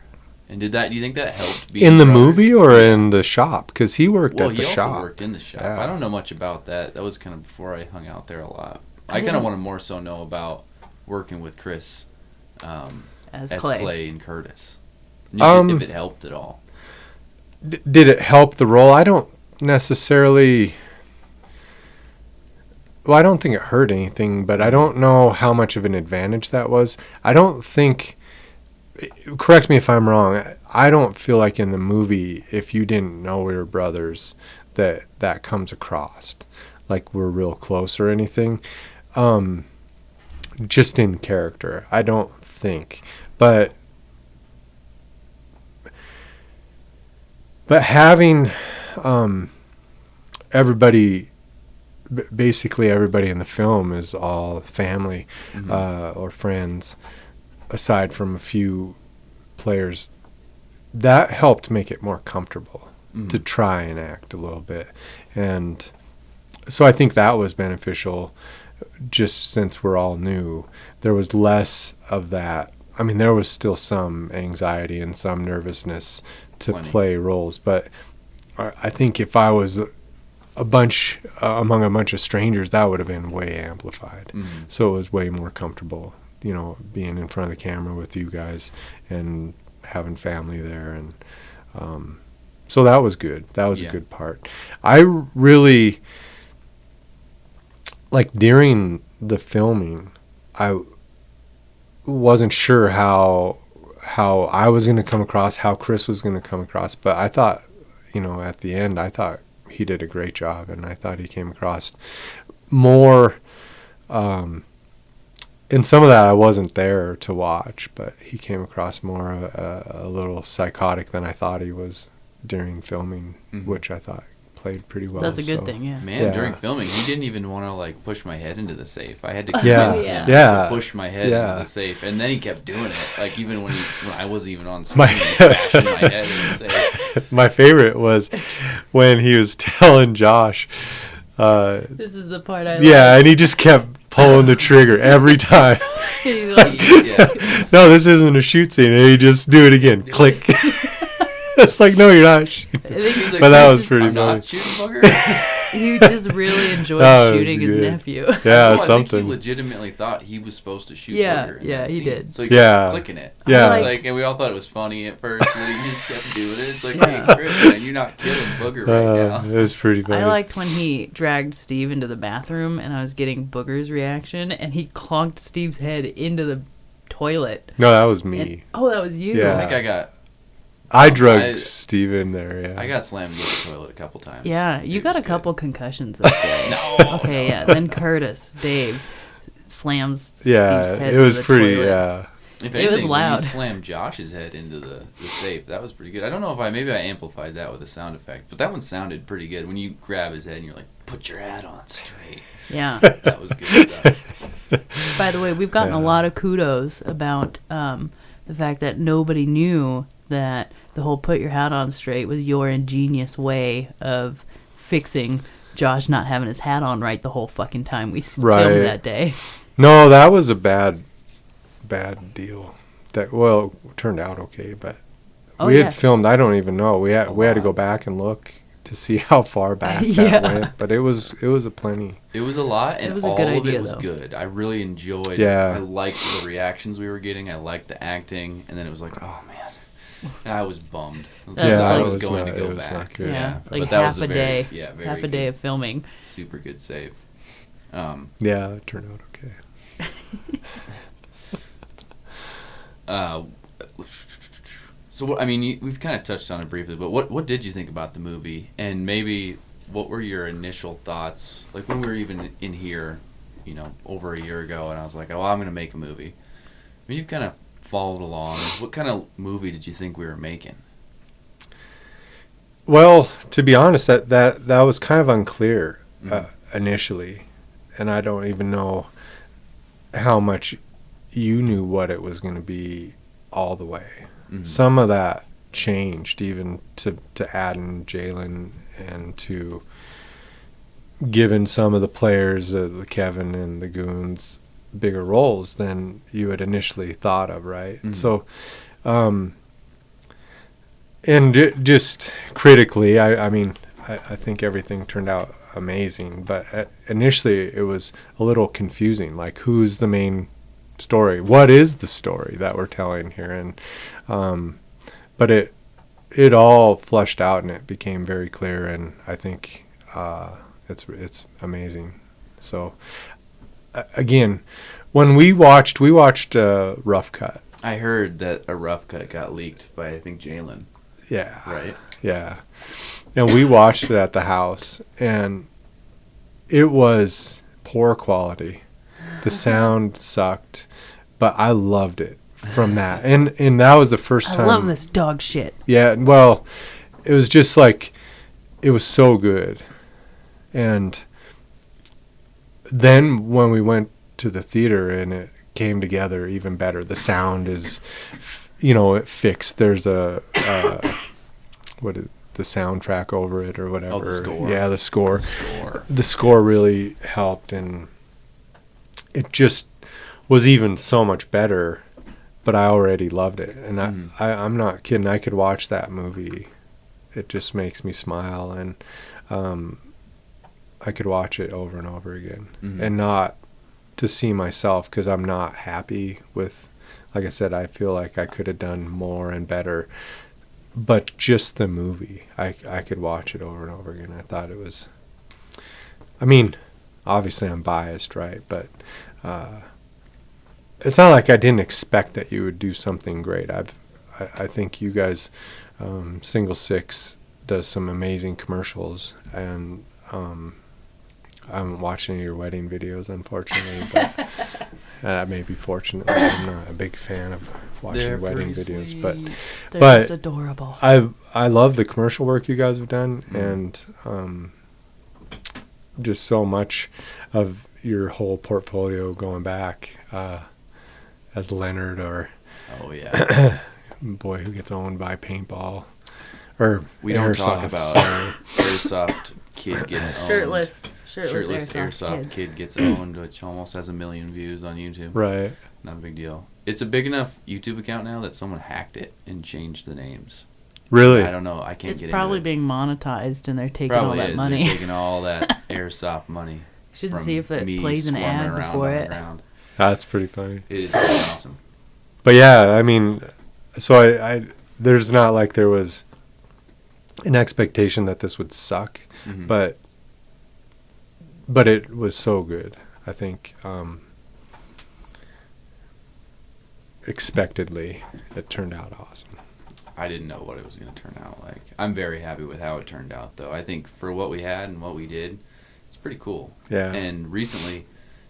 C: And do you think that helped?
B: In the movie or in the shop? Because he worked at the shop.
C: Well, he also worked in the shop. Yeah. I don't know much about that. That was kind of before I hung out there a lot. I kind of want to more so know about working with Chris as Clay and Curtis. If it helped at all.
B: Did it help the role? I don't necessarily... Well, I don't think it hurt anything, but I don't know how much of an advantage that was. I don't think... Correct me if I'm wrong. I don't feel like in the movie, if you didn't know we were brothers, that comes across. Like we're real close or anything. Just in character, I don't think. But having everybody, basically everybody in the film is all family or friends, aside from a few players, that helped make it more comfortable to try and act a little bit. And so I think that was beneficial. Just since we're all new, there was less of that. I mean, there was still some anxiety and some nervousness to play roles, but I think if I was among a bunch of strangers, that would have been way amplified. So it was way more comfortable, being in front of the camera with you guys and having family there. And so that was good. That was a good part. I really, like, during the filming, I wasn't sure how I was going to come across, how Chris was going to come across. But I thought, at the end, I thought he did a great job, and I thought he came across more. In some of that, I wasn't there to watch, but he came across more a little psychotic than I thought he was during filming, which I thought played pretty well.
A: That's a good thing, yeah.
C: Man, during filming, he didn't even want to, like, push my head into the safe. I had to convince him to push my head into the safe, and then he kept doing it. Like, even when I wasn't even on screen, bashing my head in the safe. My favorite was when he was telling Josh.
A: This is the part I
C: and he just kept pulling the trigger every time. No, this isn't a shoot scene. And he just do it again. Click. It's like, no, you're not shooting. Like, but that was pretty funny. Not shooting bugger.
A: He just really enjoyed shooting his nephew.
C: Yeah, something. I think he legitimately thought he was supposed to shoot bugger.
A: Yeah, he did.
C: So he kept clicking it. Yeah. And we all thought it was funny at first, and then he just kept doing it. It's like, hey, Chris, man, you're not killing booger right now. It was pretty funny.
A: I liked when he dragged Steve into the bathroom, and I was getting Booger's reaction, and he clonked Steve's head into the toilet.
B: No, that was me.
A: That was you.
C: Yeah. I think
B: I drugged Steve in there, yeah.
C: I got slammed into the toilet a couple times.
A: Yeah, you got a couple concussions that day.
C: No.
A: Okay, yeah. Then Dave, slams Steve's head
B: it was
A: into the
B: pretty,
A: toilet.
B: yeah.
C: If anything, it was loud. When you slammed Josh's head into the safe, that was pretty good. I don't know if maybe I amplified that with a sound effect, but that one sounded pretty good. When you grab his head and you're like, put your hat on straight.
A: Yeah.
C: That was good stuff.
A: By the way, we've gotten a lot of kudos about the fact that nobody knew that the whole put your hat on straight was your ingenious way of fixing Josh not having his hat on right the whole fucking time we filmed that day.
B: No, that was a bad deal. That turned out okay, but we had filmed. I don't even know. We had to go back and look to see how far back that went. But it was a plenty.
C: It was a lot, and all of it was good. I really enjoyed.
B: Yeah.
C: I liked the reactions we were getting. I liked the acting, and then it was like, oh man. And I was bummed. I was going to go back.
A: Yeah, like
C: but that
A: half
C: was
A: a day.
C: Very
A: half a day of filming.
C: Super good save.
B: Yeah, it turned out
C: okay. So, I mean, we've kind of touched on it briefly, but what did you think about the movie? And maybe what were your initial thoughts? Like when we were even in here, over a year ago, and I was like, oh, I'm going to make a movie. I mean, you've kind of followed along. What kind of movie did you think we were making?
B: Well, to be honest, that was kind of unclear initially, and I don't even know how much you knew what it was going to be all the way. Mm-hmm. Some of that changed, even to add in Jalen and to giving some of the players, the Kevin and the Goons, bigger roles than you had initially thought of, right? Mm-hmm. So, and just critically, I mean, I think everything turned out amazing, but initially it was a little confusing, like who's the main story? What is the story that we're telling here? And but it all flushed out and it became very clear, and I think it's amazing. So again, when we watched Rough Cut.
C: I heard that a Rough Cut got leaked by, I think, Jalen.
B: Yeah.
C: Right?
B: Yeah. And we watched it at the house, and it was poor quality. The sound sucked, but I loved it from that. And that was the first time.
A: I love this dog shit.
B: Yeah, well, it was just like, it was so good. And then when we went to the theater and it came together even better, the sound is, it fixed. There's the soundtrack over it or whatever.
C: Oh, the score.
B: Yeah, the score. The score really helped, and it just was even so much better, but I already loved it. And I'm not kidding. I could watch that movie. It just makes me smile. And I could watch it over and over again, and not to see myself, because I'm not happy with, like I said, I feel like I could have done more and better, but just the movie, I could watch it over and over again. I thought it was, I mean, obviously I'm biased, right? But it's not like I didn't expect that you would do something great. I think you guys, Single Six does some amazing commercials, and I haven't watched any of your wedding videos, unfortunately, but maybe fortunately. I'm not a big fan of watching wedding videos, but
A: they're just adorable.
B: I love the commercial work you guys have done, and just so much of your whole portfolio going back as Leonard, or boy who gets owned by paintball, or
C: we don't talk about airsoft kid gets owned.
A: Shirtless
C: airsoft kid gets owned, which almost has 1 million views on YouTube.
B: Right.
C: Not a big deal. It's a big enough YouTube account now that someone hacked it and changed the names.
B: Really?
C: I don't know. I can't get into it.
A: It's probably being monetized, and they're taking all that money.
C: They're taking all that airsoft money.
A: Should see if it plays an ad before it.
B: That's pretty funny.
C: It is pretty awesome.
B: But yeah, I mean, so I there's not like there was an expectation that this would suck, but it was so good. I think expectedly it turned out awesome.
C: I didn't know what it was going to turn out like. I'm very happy with how it turned out, though. I think for what we had and what we did, it's pretty cool.
B: Yeah.
C: And recently,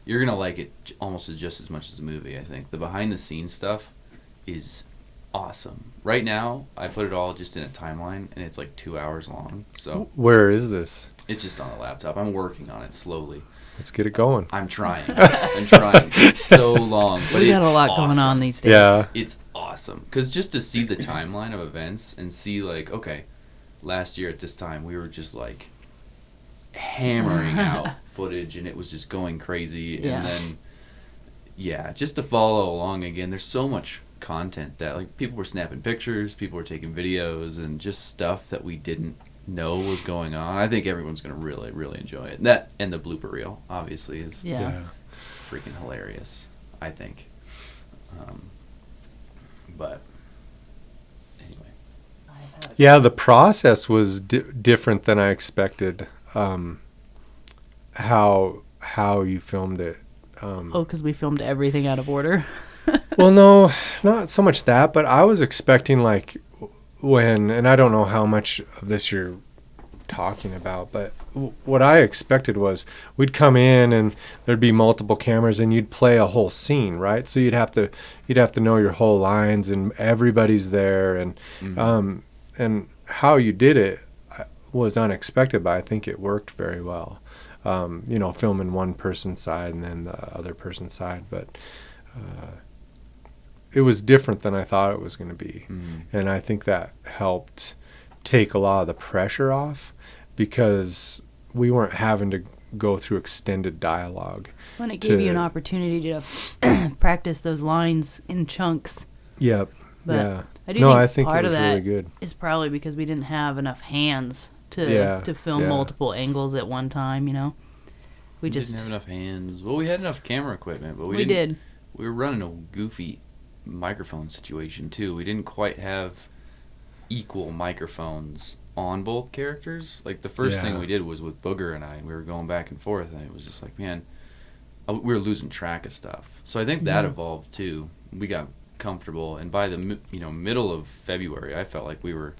C: you're going to like it almost just as much as the movie, I think. The behind-the-scenes stuff is awesome. Right now, I put it all just in a timeline, and it's like 2 hours long. So
B: where is this?
C: It's just on a laptop. I'm working on it slowly.
B: Let's get it going.
C: I'm trying. It's so long, but
A: we
C: it's
A: got a lot
C: awesome.
A: going on these days.
B: Yeah.
C: It's awesome. Because just to see the timeline of events and see, like, okay, last year at this time, we were just, like, hammering out footage, and it was just going crazy.
A: Yeah.
C: And then, just to follow along again, there's so much content that, like, people were snapping pictures, people were taking videos, and just stuff that we didn't know was going on. I think everyone's going to really, really enjoy it. That and the blooper reel, obviously, is freaking hilarious, I think. But anyway.
B: Yeah, the process was different than I expected. How you filmed it.
A: Because we filmed everything out of order.
B: Well, no, not so much that, but I was expecting, like, and I don't know how much of this you're talking about, but what I expected was we'd come in and there'd be multiple cameras and you'd play a whole scene, right? So you'd have to know your whole lines and everybody's there, and and how you did it was unexpected, but I think it worked very well. Filming one person's side and then the other person's side, but it was different than I thought it was going to be. And I think that helped take a lot of the pressure off, because we weren't having to go through extended dialogue.
A: When it gave you an opportunity to practice those lines in chunks.
B: Yep.
A: But
B: yeah.
A: I think
B: it
A: part
B: was
A: of that
B: really good.
A: is probably because we didn't have enough hands to film multiple angles at one time, We just
C: didn't have enough hands. Well, we had enough camera equipment, but we
A: did.
C: We were running a goofy microphone situation too. We didn't quite have equal microphones on both characters. Like, the first thing we did was with Booger and I, and we were going back and forth, and it was just like, man, we were losing track of stuff. So I think that evolved too. We got comfortable, and by the middle of February, I felt like we were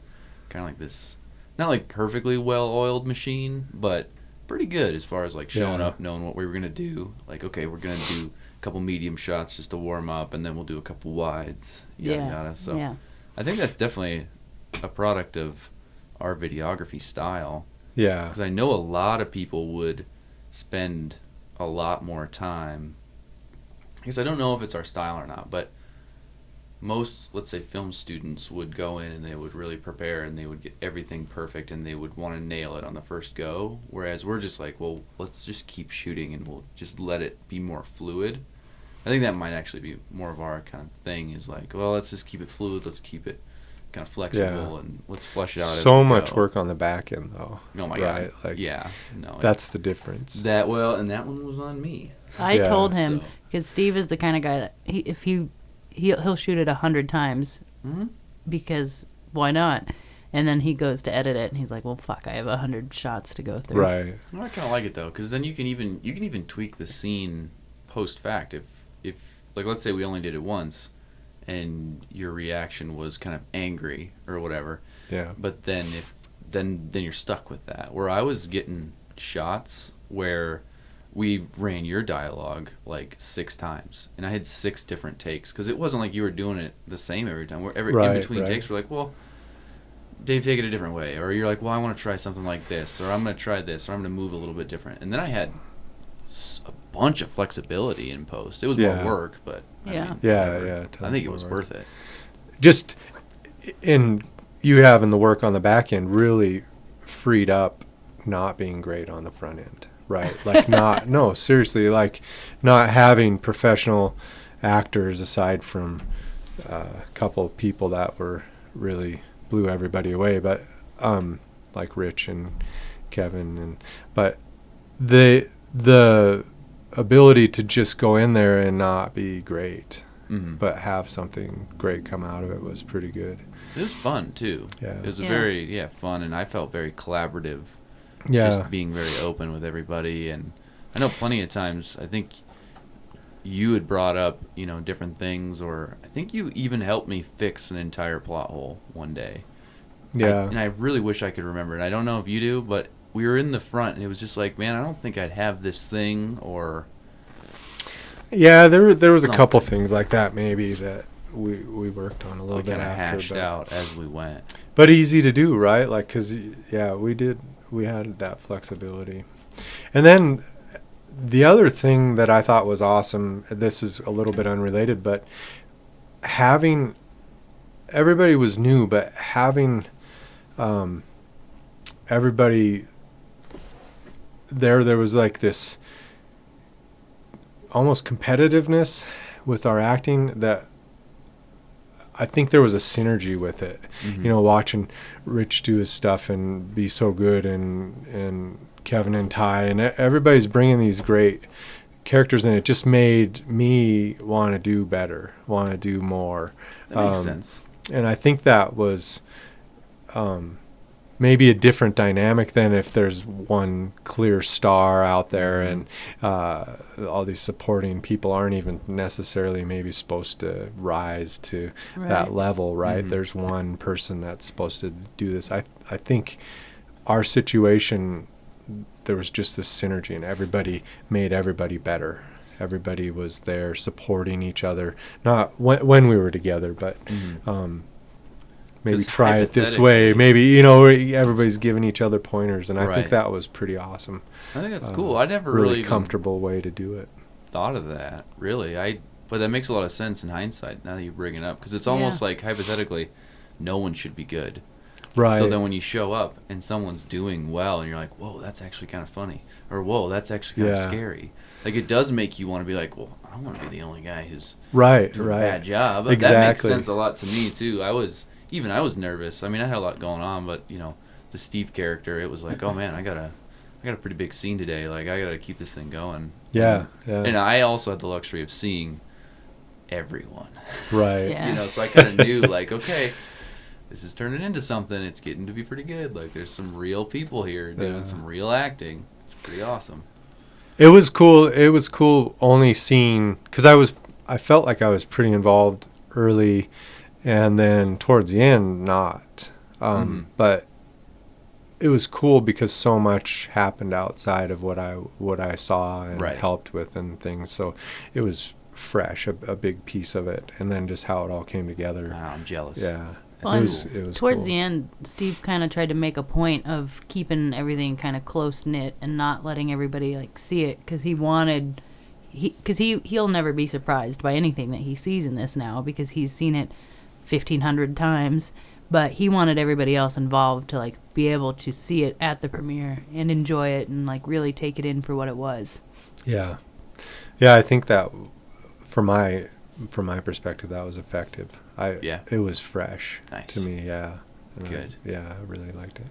C: kind of like this, not like perfectly well-oiled machine, but pretty good as far as like showing up, knowing what we were gonna do. Like, okay, we're gonna do a couple medium shots just to warm up, and then we'll do a couple wides, yada yada. So I think that's definitely a product of our videography style.
B: Yeah.
C: Because I know a lot of people would spend a lot more time. Because I don't know if it's our style or not, but most, let's say, film students would go in and they would really prepare and they would get everything perfect and they would want to nail it on the first go. Whereas we're just like, well, let's just keep shooting and we'll just let it be more fluid. I think that might actually be more of our kind of thing, is like, well, let's just keep it fluid. Let's keep it kind of flexible and let's flush it out.
B: So much work on the back end, though.
C: Oh my
B: right?
C: God!
B: Like,
C: yeah, no,
B: that's the difference.
C: And that one was on me.
A: I told him because Steve is the kind of guy that he'll shoot it 100 times because why not? And then he goes to edit it, and he's like, "Well, fuck, I have 100 shots to go through."
B: Right.
C: Well, I kind of like it though, because then you can even tweak the scene post fact. If like let's say we only did it once, and your reaction was kind of angry or whatever.
B: Yeah.
C: But then then you're stuck with that. Where I was getting shots where we ran your dialogue like 6 times, and I had 6 different takes because it wasn't like you were doing it the same every time. In between takes, we're like, well, Dave, take it a different way, or you're like, well, I want to try something like this, or I'm going to try this, or I'm going to move a little bit different. And then I had a bunch of flexibility in post. It was more work, but I think it was worth it.
B: Just in you having the work on the back end really freed up not being great on the front end, right? Like seriously, like not having professional actors aside from a couple of people that were really blew everybody away, but like Rich and Kevin, but the ability to just go in there and not be great, but have something great come out of it was pretty good.
C: It was fun too. Yeah, it was very fun, and I felt very collaborative. Yeah, just being very open with everybody, and I know plenty of times I think you had brought up, different things, or I think you even helped me fix an entire plot hole one day. Yeah. And I really wish I could remember it. I don't know if you do, but we were in the front, and it was just like, man, I don't think I'd have this thing, or...
B: Yeah, there was a couple things like that maybe that we worked on a little bit after.
C: Hashed out as we went.
B: But easy to do, right? Like, because, we had that flexibility. And then... The other thing that I thought was awesome, this is a little bit unrelated, but everybody was new, but having everybody there was like this almost competitiveness with our acting that I think there was a synergy with it. Watching Rich do his stuff and be so good, and Kevin and Ty, and everybody's bringing these great characters, and it just made me want to do better, want to do more.
C: That makes sense.
B: And I think that was maybe a different dynamic than if there's one clear star out there, and all these supporting people aren't even necessarily maybe supposed to rise to that level, right? There's one person that's supposed to do this. I think our situation, there was just this synergy, and everybody made everybody better. Everybody was there supporting each other, not when we were together, but maybe try it this way. Maybe, everybody's giving each other pointers, and I think that was pretty awesome.
C: I think that's cool. I never
B: really comfortable way to do it.
C: Thought of that, really. But that makes a lot of sense in hindsight now that you bring it up, because it's almost like, hypothetically, no one should be good. Right. So then when you show up and someone's doing well, and you're like, whoa, that's actually kind of funny, or whoa, that's actually kind of scary. Like, it does make you want to be like, well, I don't want to be the only guy who's doing a bad job. Exactly. That makes sense a lot to me too. I was nervous. I mean, I had a lot going on, but the Steve character, it was like, oh man, I got a pretty big scene today. Like, I got to keep this thing going. Yeah. And I also had the luxury of seeing everyone. Right. Yeah. So I kind of knew, like, okay, this is turning into something. It's getting to be pretty good. Like, there's some real people here doing some real acting. It's pretty awesome.
B: It was cool. It was cool only seeing, because I felt like I was pretty involved early, and then towards the end, not. But it was cool because so much happened outside of what I saw and helped with and things. So it was fresh, a big piece of it, and then just how it all came together.
C: Wow, I'm jealous.
B: Yeah.
A: Well, it was towards the end, Steve kind of tried to make a point of keeping everything kind of close knit and not letting everybody see it, because he'll never be surprised by anything that he sees in this now, because he's seen it 1,500 times. But he wanted everybody else involved to be able to see it at the premiere and enjoy it and really take it in for what it was. Yeah,
B: I think that from my perspective, that was effective. it was fresh to me. Yeah.
C: Good.
B: I really liked it.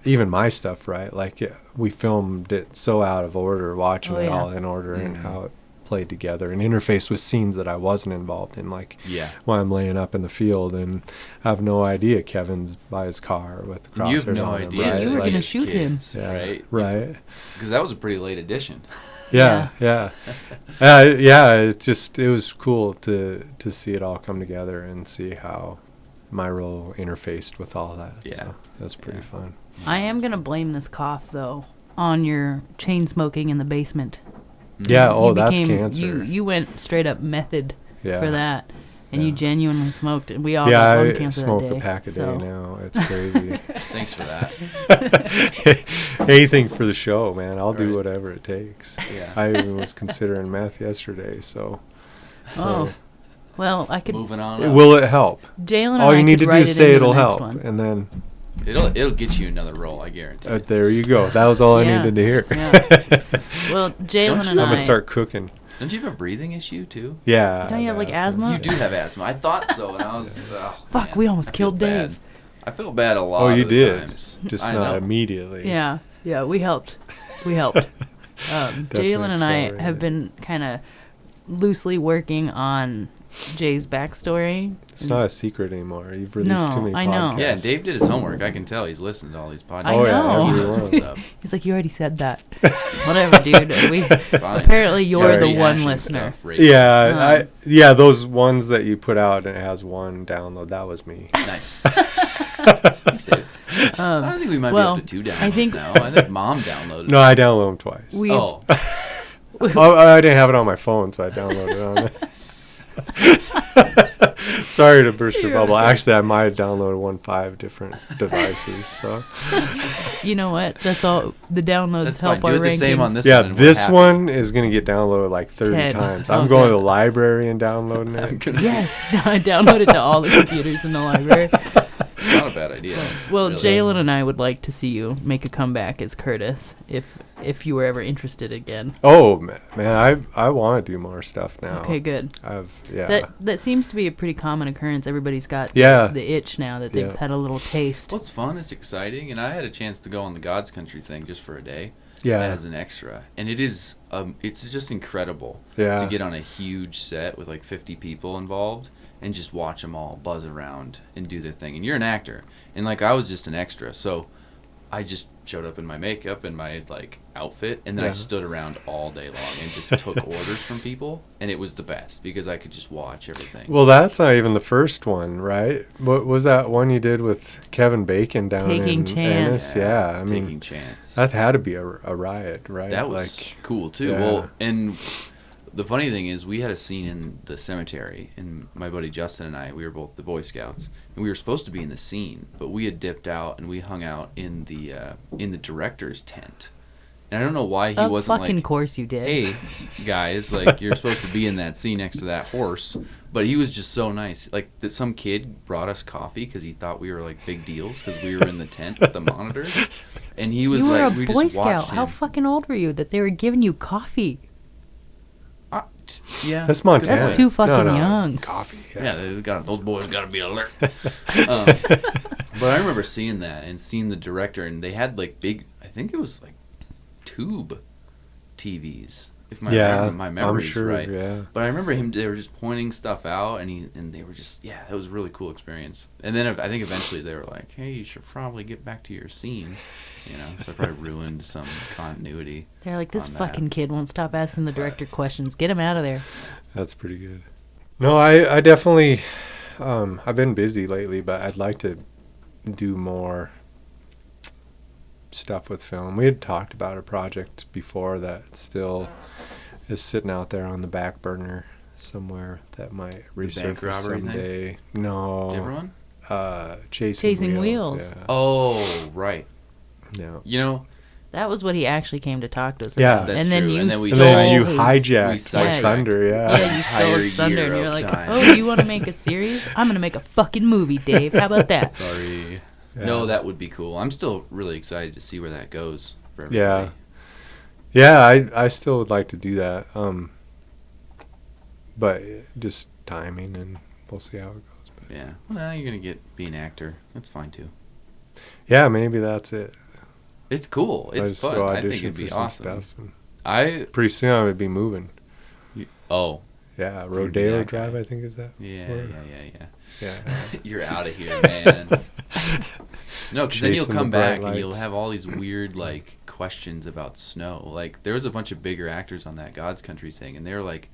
B: Even my stuff, right? Like we filmed it so out of order, watching it all in order and how it played together and interfaced with scenes that I wasn't involved in. Like when I'm laying up in the field and I have no idea Kevin's by his car with the crosshairs.
C: You have no idea.
B: Right?
A: You were going to shoot him.
C: Right?
B: Right.
C: Because that was a pretty late edition.
B: Yeah. It was cool to see it all come together and see how my role interfaced with all that.
C: Yeah.
B: So that's pretty fun.
A: I am going to blame this cough, though, on your chain smoking in the basement.
B: Yeah, that's cancer.
A: You went straight up method for that. And you genuinely smoked it. We all
B: got
A: lung
B: I
A: cancer
B: smoke
A: that day,
B: a pack a day now. It's crazy.
C: Thanks for that.
B: Anything for the show, man. I'll do whatever it takes. Yeah. I even was considering meth yesterday, so.
A: Well, I could.
C: Moving on.
B: Will it help?
A: Jalen and
B: all you need to do
A: is
B: say it'll help, and then.
C: It'll get you another role, I guarantee.
B: There you go. That was all I needed to hear.
A: Yeah. Well, Jalen and
B: I'm gonna start cooking.
C: Don't you have a breathing issue too?
B: Yeah.
A: Don't you have like asthma?
C: You do have asthma. I thought so, and I was.
A: Fuck, we almost killed Dave.
C: I feel bad a lot.
B: You
C: of the
B: did.
C: Times.
B: Just not immediately.
A: Yeah, we helped. Jalen and I have been kind of loosely working on Jay's backstory.
B: It's not a secret anymore. You've released too many podcasts.
A: I know.
C: Yeah, Dave did his homework. I can tell he's listened to all these podcasts.
A: I know.
B: Yeah,
A: he's like, you already said that. Whatever, dude. Apparently you're the one listener.
B: Those ones that you put out and it has one download, that was me.
C: Nice. Thanks, Dave. I think we might be up to 2 downloads now. I think Mom downloaded it.
B: No, I downloaded them twice. I didn't have it on my phone, so I downloaded it on there. Sorry to burst your bubble. Actually, I might have downloaded 5 different devices. So.
A: You know what? That's all. The downloads help our rankings.
C: Do the same on this
B: one.
C: Yeah,
B: this one is going to get downloaded like 30 times. I'm going to the library and downloading it.
A: Yes, I download it to all the computers in the library.
C: Not a bad idea.
A: Well, really. Jalen and I would like to see you make a comeback as Curtis, if you were ever interested again.
B: Oh man, I want to do more stuff now.
A: Okay, good. That seems to be a pretty common occurrence. Everybody's got the itch now that they've had a little taste.
C: Well, it's fun. It's exciting, and I had a chance to go on the God's Country thing just for a day. As an extra, and it is it's just incredible to get on a huge set with like 50 people involved and just watch them all buzz around and do their thing. And you're an actor, and like I was just an extra, so I just showed up in my makeup and my like outfit, and then I stood around all day long and just took orders from people, and it was the best because I could just watch everything.
B: Well, that's not even the first one, right? What was that one you did with Kevin Bacon down
A: Taking
B: in
A: Chance?
B: Ennis? I mean,
C: Taking Chance.
B: That had to be a riot, right?
C: That was cool too. Well, and the funny thing is, we had a scene in the cemetery, and my buddy Justin and I, we were both the Boy Scouts, and we were supposed to be in the scene, but we had dipped out and we hung out in the director's tent. And I don't know why he wasn't like,
A: fucking course you did.
C: Hey, guys, like you're supposed to be in that scene next to that horse. But he was just so nice. Like some kid brought us coffee because he thought we were like big deals because we were in the tent with the monitors. And he was like, we just watched him. You were a Boy Scout.
A: How fucking old were you that they were giving you coffee?
C: Yeah,
B: that's Montana.
A: That's too fucking young.
B: Coffee.
C: Those boys got to be alert. But I remember seeing that and seeing the director, and they had like big. I think it was like tube TVs. If my memory's right.
B: Yeah.
C: But I remember they were just pointing stuff out, and they were just it was a really cool experience. And then I think eventually they were like, hey, you should probably get back to your scene. So I probably ruined some continuity.
A: They're like, this fucking kid won't stop asking the director questions. Get him out of there.
B: That's pretty good. No, I definitely, I've been busy lately, but I'd like to do more stuff with film. We had talked about a project before that still is sitting out there on the back burner somewhere that might resurface someday.
C: Thing?
B: No.
C: Different one?
B: Chasing Wheels.
C: Yeah. Oh, right.
B: Yeah.
A: That was what he actually came to talk to us
B: about.
C: That's
A: and then
C: true.
A: you
C: and
B: then you hijacked like thunder,
A: Yeah, you stole his thunder, and you're like, oh, you want to make a series? I'm going to make a fucking movie, Dave. How about that?
C: Sorry. Yeah. No, that would be cool. I'm still really excited to see where that goes for everybody.
B: Yeah, I still would like to do that. But just timing, and we'll see how it goes. But
C: Yeah. Well, now you're gonna be an actor. That's fine too.
B: yeah, maybe that's it.
C: It's cool. It's fun. I think it'd be awesome.
B: Pretty soon I would be moving.
C: Oh.
B: Yeah, Rodeo Drive, I think is that.
C: Yeah.
B: Yeah.
C: You're out of here, man. No, because then you'll come back and you'll have all these weird like questions about snow. Like there was a bunch of bigger actors on that God's Country thing, and they were like,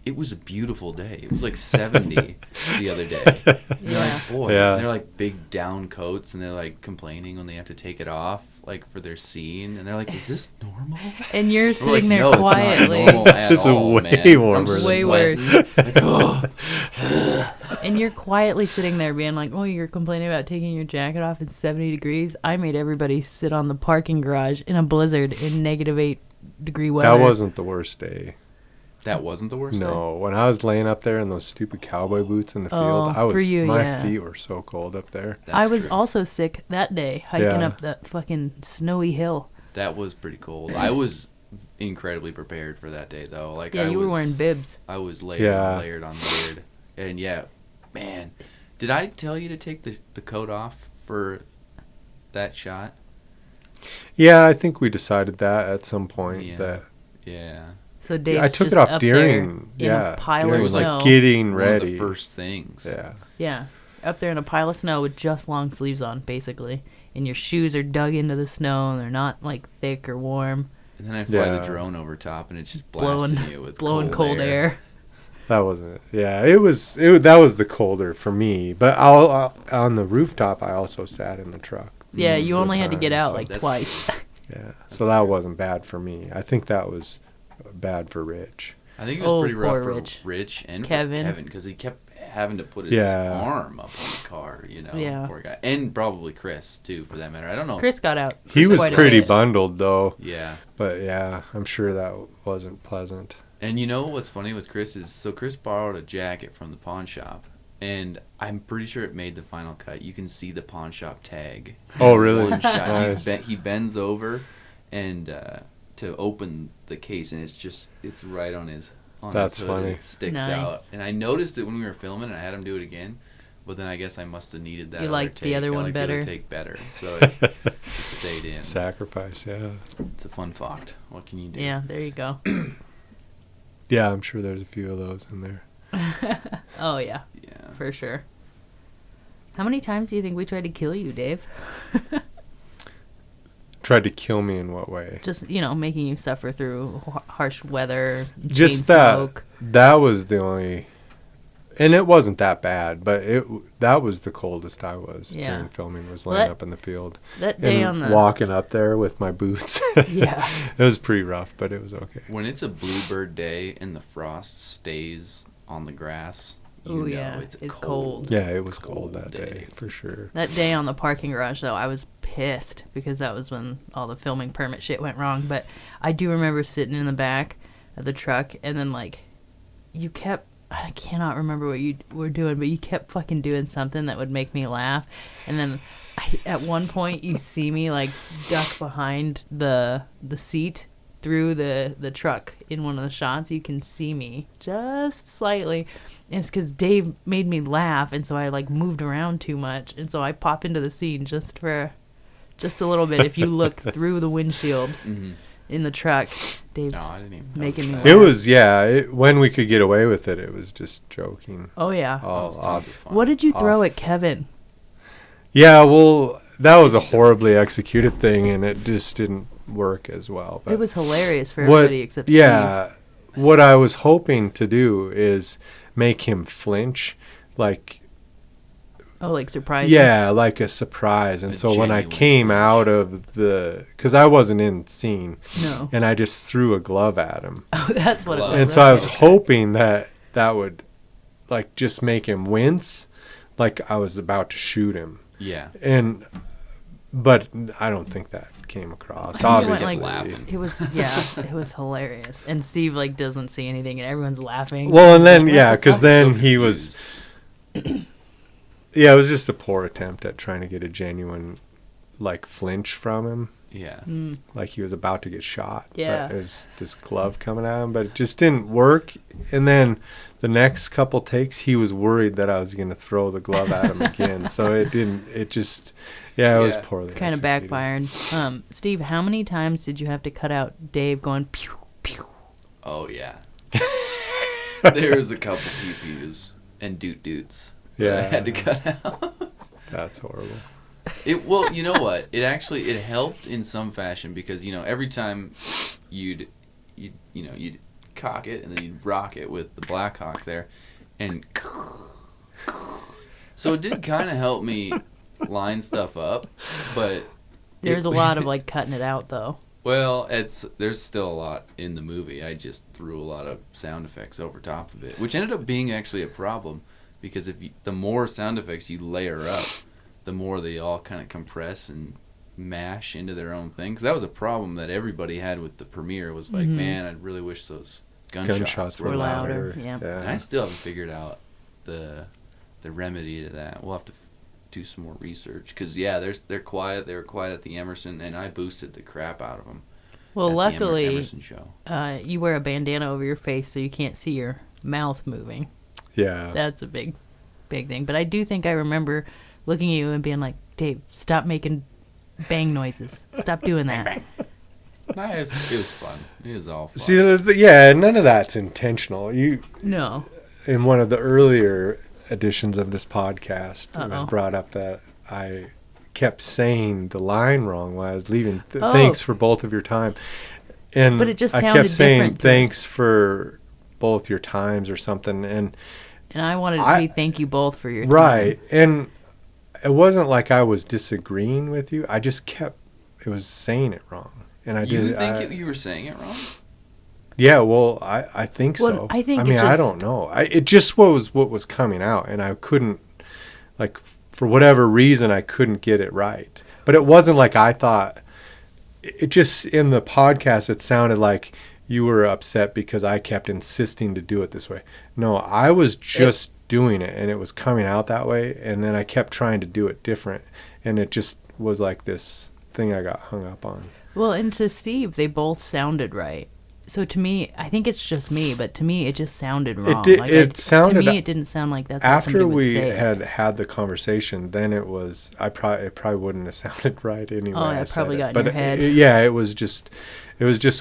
C: "It was a beautiful day. It was like 70 the other day." You're like, boy.
B: Yeah.
C: And they're like big down coats, and they're like complaining when they have to take it off, like for their scene, and they're like, "Is this normal?"
A: And you're sitting
C: like,
A: there
C: no,
A: quietly.
C: It's not normal at
B: It's
C: all,
B: way
C: man.
B: warmer.
C: I'm
A: Way
C: sweating.
A: worse.
C: Like, oh.
A: And you're quietly sitting there being like, oh, you're complaining about taking your jacket off. It's 70 degrees. I made everybody sit on the parking garage in a blizzard in -8-degree weather.
B: That wasn't the worst day.
C: That wasn't the worst day?
B: No, when I was laying up there in those stupid cowboy boots in the field, my feet were so cold up there.
A: I was also sick that day, hiking up that fucking snowy hill.
C: That was pretty cold. I was incredibly prepared for that day, though. Like,
A: yeah, you were wearing bibs.
C: I was layered on layered. And yeah, man, did I tell you to take the coat off for that shot?
B: Yeah, I think we decided that at some point.
C: Yeah.
A: So Dave's
B: I took
A: just
B: it off
A: up
B: during,
A: there in a pile
B: during
A: of snow.
B: like getting
C: One
B: ready.
C: of the first things.
B: Yeah.
A: Yeah, up there in a pile of snow with just long sleeves on, basically, and your shoes are dug into the snow and they're not like thick or warm.
C: And then I fly the drone over top, and it's just blasting you with
A: cold air.
B: That wasn't it. Yeah, that was the colder for me. But I'll on the rooftop, I also sat in the truck.
A: Yeah, you only had to get out like twice.
B: Yeah, so that wasn't bad for me. I think that was bad for Rich.
C: I think it was pretty rough for
A: Rich
C: and
A: Kevin.
C: for Kevin, because he kept having to put his arm up on the car, poor guy. And probably Chris, too, for that matter. I don't know.
A: Chris got out.
B: He was pretty bundled, though.
C: Yeah.
B: But, yeah, I'm sure that wasn't pleasant.
C: And you know what's funny with Chris is, so Chris borrowed a jacket from the pawn shop, and I'm pretty sure it made the final cut. You can see the pawn shop tag.
B: Oh, really?
C: One shot.
B: Nice.
C: He bends over and to open the case, and it's right on his
B: That's
C: hood,
B: funny.
C: and it sticks
A: Nice.
C: out. And I noticed it when we were filming, and I had him do it again. But then I guess I must have needed that.
A: You
C: other
A: liked
C: take.
A: the other one
C: I liked
A: better.
C: The other take better, so it stayed in.
B: Sacrifice, yeah.
C: It's a fun fact. What can you do?
A: Yeah, there you go.
B: Yeah, I'm sure there's a few of those in there.
A: Oh, yeah.
C: Yeah.
A: For sure. How many times do you think we tried to kill you, Dave?
B: Tried to kill me in what way?
A: Just, making you suffer through harsh weather,
B: Just
A: chain
B: that.
A: smoke.
B: That was the only... And it wasn't that bad, but that was the coldest I was during filming, was laying up in the field.
A: That day
B: and walking up there with my boots.
A: Yeah.
B: It was pretty rough, but it was okay.
C: When it's a bluebird day and the frost stays on the grass, it's cold.
B: Yeah, it was cold that day, for sure.
A: That day on the parking garage, though, I was pissed because that was when all the filming permit shit went wrong. But I do remember sitting in the back of the truck, and then, I cannot remember what you were doing, but you kept fucking doing something that would make me laugh. And then at one point, you see me, duck behind the seat through the truck in one of the shots. You can see me just slightly. And it's because Dave made me laugh, and so I, moved around too much. And so I pop into the scene just a little bit. If you look through the windshield in the truck, Dave's making me laugh.
B: It was, when we could get away with it, it was just joking.
A: Oh, yeah.
B: All off.
A: What did you throw at Kevin?
B: Yeah, well, that was a horribly executed thing, and it just didn't work as well. But
A: it was hilarious for everybody except Steve.
B: Yeah, what I was hoping to do is make him flinch,
A: surprise.
B: Yeah, like a surprise. And so when I came out of because I wasn't in scene.
A: No.
B: And I just threw a glove at him.
A: Oh, that's what it was.
B: And so I was hoping that would, just make him wince, like I was about to shoot him.
C: Yeah.
B: But I don't think that came across. Obviously.
A: It was hilarious. And Steve, doesn't see anything, and everyone's laughing.
B: Well, and then, because then he was... Yeah, it was just a poor attempt at trying to get a genuine, flinch from him.
C: Yeah.
B: Like he was about to get shot.
A: Yeah.
B: But is this glove coming at him? But it just didn't work. And then the next couple takes, he was worried that I was going to throw the glove at him again. So it didn't. It just, it was poorly
A: kind of backfired. Steve, how many times did you have to cut out Dave going pew, pew?
C: Oh, yeah. There's a couple pew-pews and doot-doots that I had to cut out.
B: That's horrible.
C: Well, you know what? It helped in some fashion because, every time you'd cock it and then you'd rock it with the Black Hawk there, and so it did kind of help me line stuff up, but
A: there's a lot of cutting it out though.
C: Well, there's still a lot in the movie. I just threw a lot of sound effects over top of it, which ended up being actually a problem because the more sound effects you layer up, the more they all kind of compress and mash into their own thing. Because that was a problem that everybody had with the premiere. Was like, man, I really wish those gunshots were louder.
A: Yeah.
C: And I still haven't figured out the remedy to that. We'll have to do some more research. Because, they're quiet. They were quiet at the Emerson, and I boosted the crap out of them.
A: Well, luckily,
C: the Emerson show.
A: You wear a bandana over your face so you can't see your mouth moving.
B: Yeah.
A: That's a big thing. But I do think I remember looking at you and being like, Dave, stop making bang noises. Stop doing that.
C: Bang, bang. It was fun. It was all fun.
B: See, none of that's intentional.
A: No.
B: In one of the earlier editions of this podcast, it was brought up that I kept saying the line wrong while I was leaving. Thanks for both of your time. But it just sounded different. I kept saying thanks for both your times or something. And
A: I wanted to say thank you both for your time.
B: Right. And it wasn't like I was disagreeing with you. I just it was saying it wrong. And I
C: did. You think you were saying it wrong?
B: Yeah, well, I think so.
A: I
B: don't know. It just was what was coming out, and I couldn't, for whatever reason, I couldn't get it right. But it wasn't like I thought. It just, in the podcast, it sounded like you were upset because I kept insisting to do it this way. No, I was just doing it, and it was coming out that way, and then I kept trying to do it different, and it just was like this thing I got hung up on.
A: Well, and to Steve, they both sounded right. So to me, I think it's just me, but to me, it just sounded wrong.
B: It sounded.
A: To me, it didn't sound like that's
B: after
A: what somebody would say.
B: had the conversation. Then it was. It probably wouldn't have sounded right anyway.
A: Oh, yeah, probably got in your head.
B: It was just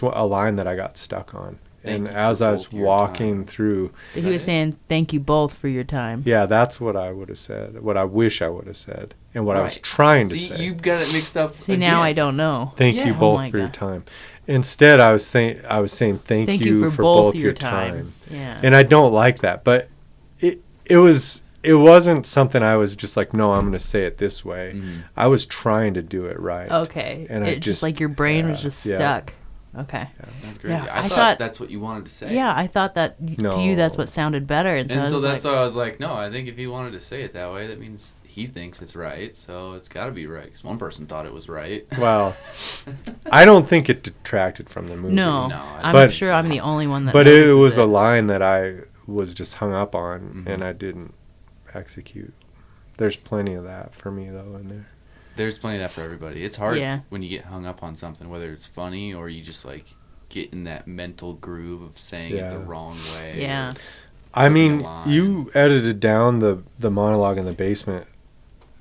B: a line that I got stuck on. And as I was walking through,
A: he was saying, "Thank you both for your time."
B: Yeah, that's what I would have said. What I wish I would have said, and what I was trying to say.
C: You've got it mixed up.
A: See, now I don't know.
B: Thank you both for your time. Instead, I was saying thank you for both your time.
A: Yeah.
B: And I don't like that, but it wasn't something I was just like, no, I'm going to say it this way. Mm-hmm. I was trying to do it right.
A: Okay. And it's just like your brain was just stuck. Okay.
C: Yeah, that's great. Yeah, I thought that's what you wanted to say.
A: Yeah, I thought that to you that's what sounded better. And
C: so that's why I was like, no, I think if he wanted to say it that way, that means he thinks it's right, so it's got to be right. Because one person thought it was right.
B: Well, I don't think it detracted from the movie.
A: No, I'm sure I'm the only one that.
B: But it was a line that I was just hung up on, and I didn't execute. There's plenty of that for me though in there.
C: There's plenty of that for everybody. It's hard when you get hung up on something, whether it's funny or you just get in that mental groove of saying it the wrong way.
A: Yeah.
B: I mean, you edited down the monologue in the basement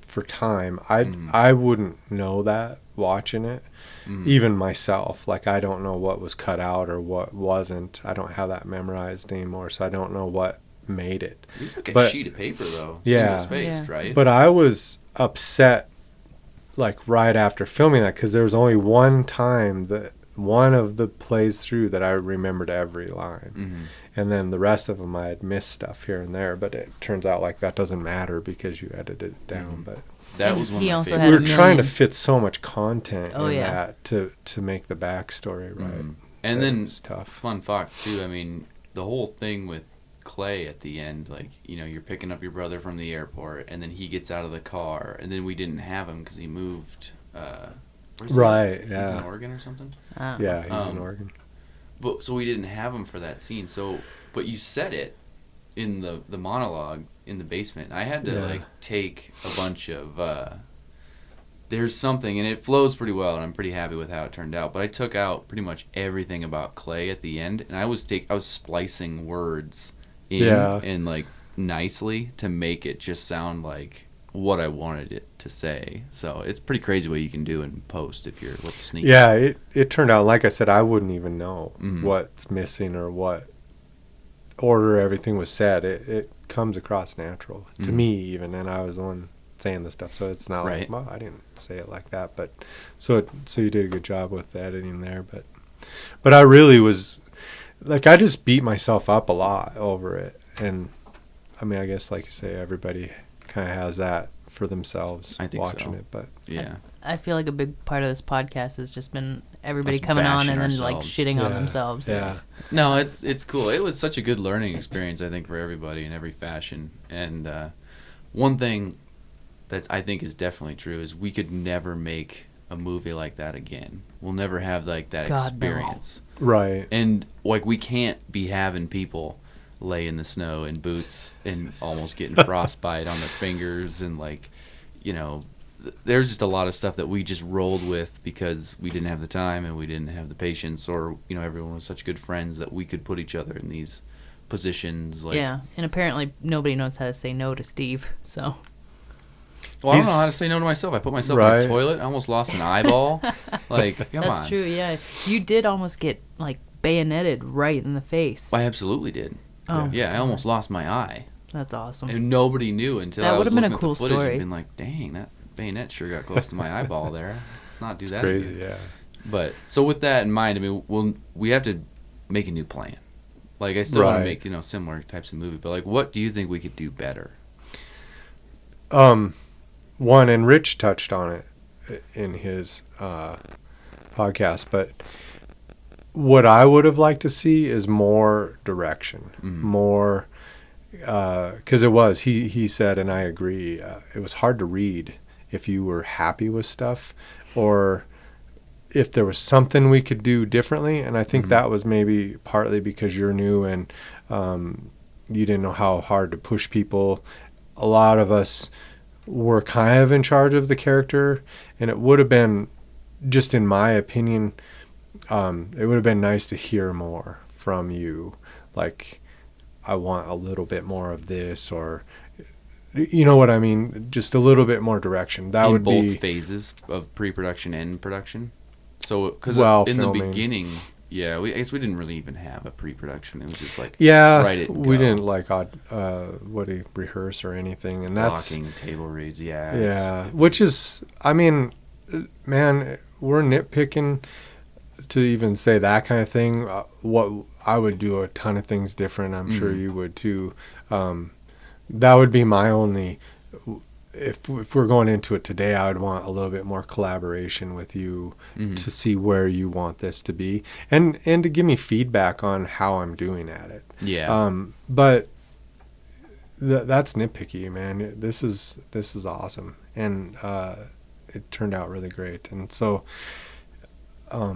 B: for time. I wouldn't know that watching it, even myself. I don't know what was cut out or what wasn't. I don't have that memorized anymore, so I don't know what made it.
C: It was a sheet of paper though, single-spaced, right?
B: But I was upset right after filming that because there was only one time that one of the plays through that I remembered every line, and then the rest of them I had missed stuff here and there. But it turns out that doesn't matter because you edited it down. But
C: that was one of my
B: favorites. We were trying to fit so much content in that to make the backstory right.
C: And then
B: it's tough.
C: Fun fact too. I mean, the whole thing with Clay at the end, you're picking up your brother from the airport, and then he gets out of the car, and then we didn't have him because he moved.
B: Right.
C: He's in Oregon or something.
B: Yeah, he's in Oregon.
C: But so we didn't have him for that scene. But you said it in the monologue in the basement. I had to take a bunch of there's something, and it flows pretty well, and I'm pretty happy with how it turned out. But I took out pretty much everything about Clay at the end, and I was splicing words in and like nicely to make it just sound like what I wanted it to say. So it's pretty crazy what you can do in post if you're a little sneaky.
B: Yeah, it turned out, like I said, I wouldn't even know what's missing or what order everything was said. It comes across natural to me even, and I was the one saying the stuff, so it's not like, well, I didn't say it like that, but so you did a good job with the editing there, but I really was like, I just beat myself up a lot over it, and I mean, I guess like you say, everybody kind of has that for themselves. I think watching it, but
C: yeah,
A: I feel like a big part of this podcast has just been everybody coming on and then like shitting on themselves.
B: Yeah.
C: No, it's cool. It was such a good learning experience, I think, for everybody in every fashion. And one thing that I think is definitely true is we could never make a movie like that again. We'll never have like that experience.
B: No. Right.
C: And like we can't be having people lay in the snow in boots and almost getting frostbite on their fingers, and like, you know, there's just a lot of stuff that we just rolled with because we didn't have the time and we didn't have the patience, or, you know, everyone was such good friends that we could put each other in these positions. Like,
A: yeah, and apparently nobody knows how to say no to Steve, so.
C: Well, I don't know how to say no to myself. I put myself in a toilet. I almost lost an eyeball. Like, come on.
A: That's true, yeah. You did almost get, like, bayoneted right in the face.
C: I absolutely did.
A: Oh.
C: Yeah, I almost lost my eye.
A: That's awesome.
C: And nobody knew until I was looking at the footage
A: story.
C: And been like, dang, that bayonet sure got close to my eyeball there. Let's not do that
B: crazy,
C: again.
B: yeah.
C: But, so with that in mind, I mean, we have to make a new plan. Like, I still want to make, you know, similar types of movie, but, like, what do you think we could do better?
B: One, and Rich touched on it in his podcast, but what I would have liked to see is more direction, more, because he said, and I agree, it was hard to read if you were happy with stuff or if there was something we could do differently. And I think that was maybe partly because you're new and you didn't know how hard to push people. A lot of us were kind of in charge of the character, and it would have been, just in my opinion, it would have been nice to hear more from you. Like, I want a little bit more of this, or, you know what I mean? Just a little bit more direction. That would be
C: in both phases of pre-production and production. So, because in filming. The beginning, I guess we didn't really even have a pre-production. It was just like write it and
B: we
C: go.
B: didn't like rehearse or anything, and
C: blocking, table reads,
B: which is, I mean, man, we're nitpicking to even say that kind of thing. What I would do a ton of things different. I'm sure you would too. That would be my only. If we're going into it today, I would want a little bit more collaboration with you to see where you want this to be, and to give me feedback on how I'm doing at it.
C: Yeah.
B: But that's nitpicky, man. This is awesome, and it turned out really great. And so, I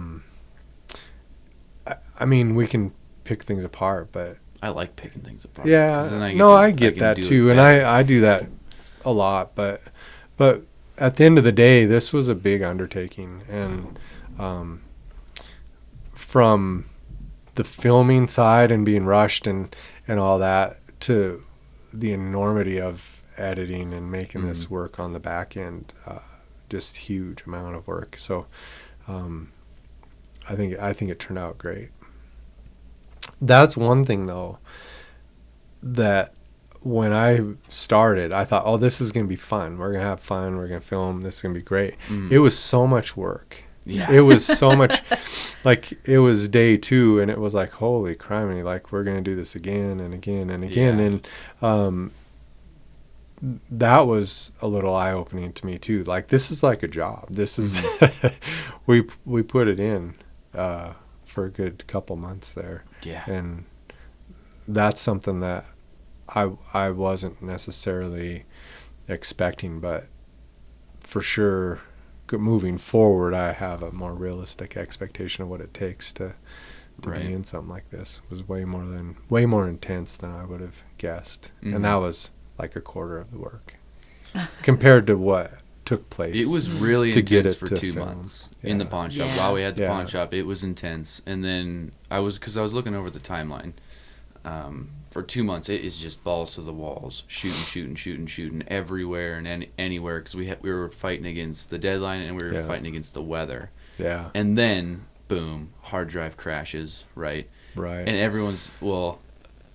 B: mean, we can pick things apart, but
C: I like picking things apart.
B: Yeah. I get that too, and I do that a lot, but at the end of the day, this was a big undertaking, and from the filming side and being rushed and all that to the enormity of editing and making this work on the back end, just huge amount of work. So I think it turned out great. That's one thing though that when I started, I thought, oh, this is going to be fun. We're going to have fun. We're going to film. This is going to be great. It was so much work.
C: Yeah.
B: It was so much, like, it was day 2, and it was like, holy criminy, like, we're going to do this again and again and again.
C: Yeah.
B: And that was a little eye-opening to me, too. Like, this is like a job. This is, we put it in for a good couple months there.
C: Yeah.
B: And that's something that I wasn't necessarily expecting, but for sure moving forward, I have a more realistic expectation of what it takes to be in something like this. It was way more intense than I would have guessed. And that was like a quarter of the work compared to what took place.
C: It was really
B: to get
C: intense
B: it
C: for
B: to
C: 2
B: film.
C: months
B: Yeah.
C: in the pawn shop.
A: Yeah.
C: While we had the
B: Yeah.
C: pawn shop, it was intense. And then I was looking over the timeline. For 2 months, it is just balls to the walls, shooting everywhere and anywhere, because we were fighting against the deadline and we were fighting against the weather.
B: Yeah.
C: And then, boom, hard drive crashes, right?
B: Right.
C: And everyone's, well,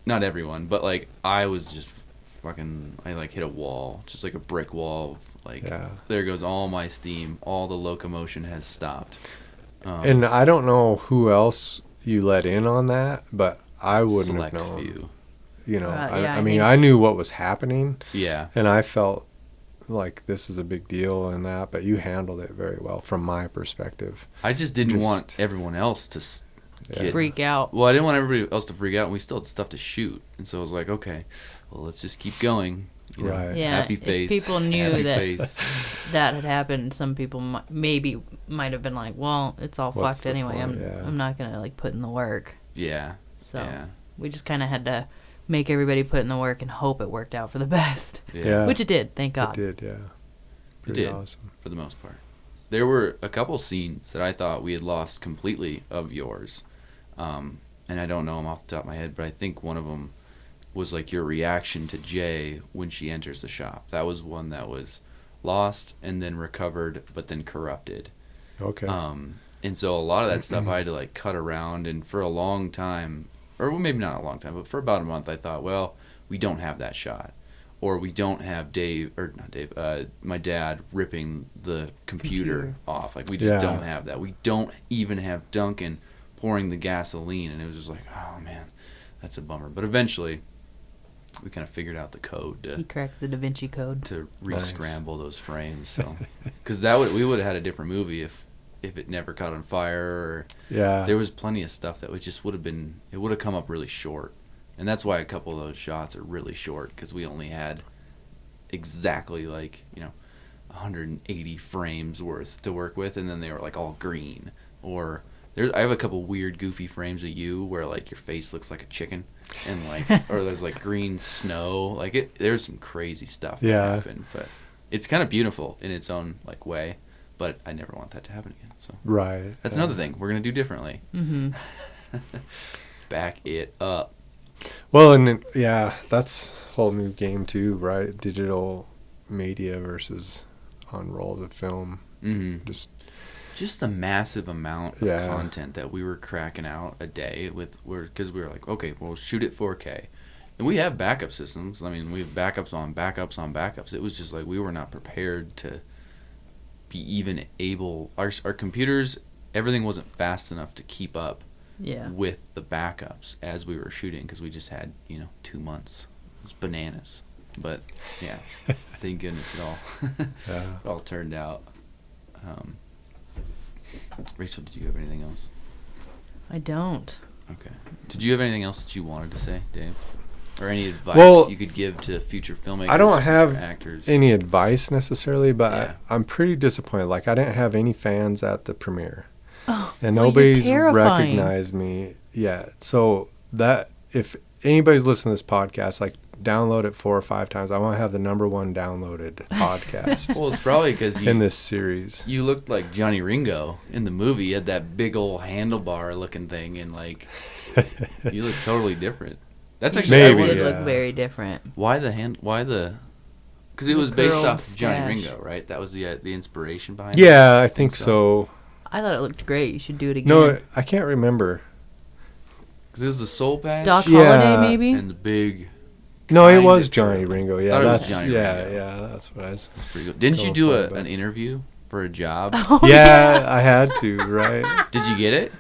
C: not everyone, but like I was just I like hit a wall, just like a brick wall. Like there goes all my steam, all the locomotion has stopped.
B: And I don't know who else you let in on that, but I wouldn't have known.
C: Few.
B: You know,
A: I
B: mean,
A: mean,
B: I knew what was happening.
C: Yeah.
B: And I felt like this is a big deal and that, but you handled it very well from my perspective.
C: I just didn't want everyone else to
A: freak out.
C: Well, I didn't want everybody else to freak out, and we still had stuff to shoot. And so I was like, okay, well, let's just keep going. You know,
B: Right.
A: Yeah,
C: happy face.
A: if people knew
C: happy
A: that
C: face.
A: that had happened, some people might have been like, well, it's all
B: What's
A: fucked
B: the
A: anyway.
B: point?
A: I'm not going to like put in the work.
C: Yeah.
A: So
C: Yeah.
A: we just kind of had to make everybody put in the work and hope it worked out for the best.
B: Yeah.
A: Which it did, thank God.
B: It did, yeah. Pretty awesome.
C: For the most part. There were a couple scenes that I thought we had lost completely of yours. And I don't know them off the top of my head, but I think one of them was like your reaction to Jay when she enters the shop. That was one that was lost and then recovered, but then corrupted.
B: Okay.
C: And so a lot of that stuff I had to like cut around, and for a long time, or maybe not a long time, but for about a month, I thought, well, we don't have that shot. Or we don't have my dad ripping the computer off. Like, we just don't have that. We don't even have Duncan pouring the gasoline. And it was just like, oh, man, that's a bummer. But eventually, we kind of figured out the code
A: He cracked the Da Vinci Code.
C: to re-scramble those frames. So, because we would have had a different movie if it never caught on fire. Or there was plenty of stuff that would have come up really short. And that's why a couple of those shots are really short, because we only had exactly 180 frames worth to work with, and then they were like all green. Or I have a couple weird goofy frames of you where like your face looks like a chicken, and or there's like green snow. There's some crazy stuff that happened, but it's kind of beautiful in its own like way. But I never want that to happen again. So that's another thing we're gonna do differently.
A: Mm-hmm.
C: Back it up.
B: Well, and that's a whole new game too, right? Digital media versus on roll of film.
C: Mm-hmm.
B: Just
C: the massive amount of content that we were cracking out a day because we were like, okay, we'll shoot it 4K. And we have backup systems. I mean, we have backups on backups on backups. It was just like we were not prepared to be even able. Our computers, everything wasn't fast enough to keep up with the backups as we were shooting, because we just had 2 months. It was bananas. But thank goodness it all turned out. Rachel, did you have anything else?
A: I don't.
C: Okay. Did you have anything else that you wanted to say, Dave? Or any advice you could give to future filmmakers?
B: I don't have
C: actors?
B: any advice necessarily, but I'm pretty disappointed. Like, I didn't have any fans at the premiere.
A: Oh,
B: and nobody's recognized me yet. So that if anybody's listening to this podcast, like, download it 4 or 5 times. I want to have the #1 downloaded podcast.
C: Well, it's probably because
B: in this series,
C: you looked like Johnny Ringo in the movie. You had that big old handlebar looking thing, and you look totally different. That's actually
A: maybe did look very different.
C: Why the? Because it was based off of Johnny Ringo, right? That was the inspiration behind it.
B: Yeah, I think so.
A: I thought it looked great. You should do it again.
B: No, I can't remember.
C: Because it was the soul patch.
A: Doc Holliday, maybe.
C: And the big.
B: No, it was Johnny Ringo. Yeah, that's
C: Johnny Ringo.
B: Yeah, that's what I was.
C: That's pretty good. Didn't you do an interview for a job?
A: Oh,
B: yeah, I had to. Right.
C: Did you get it?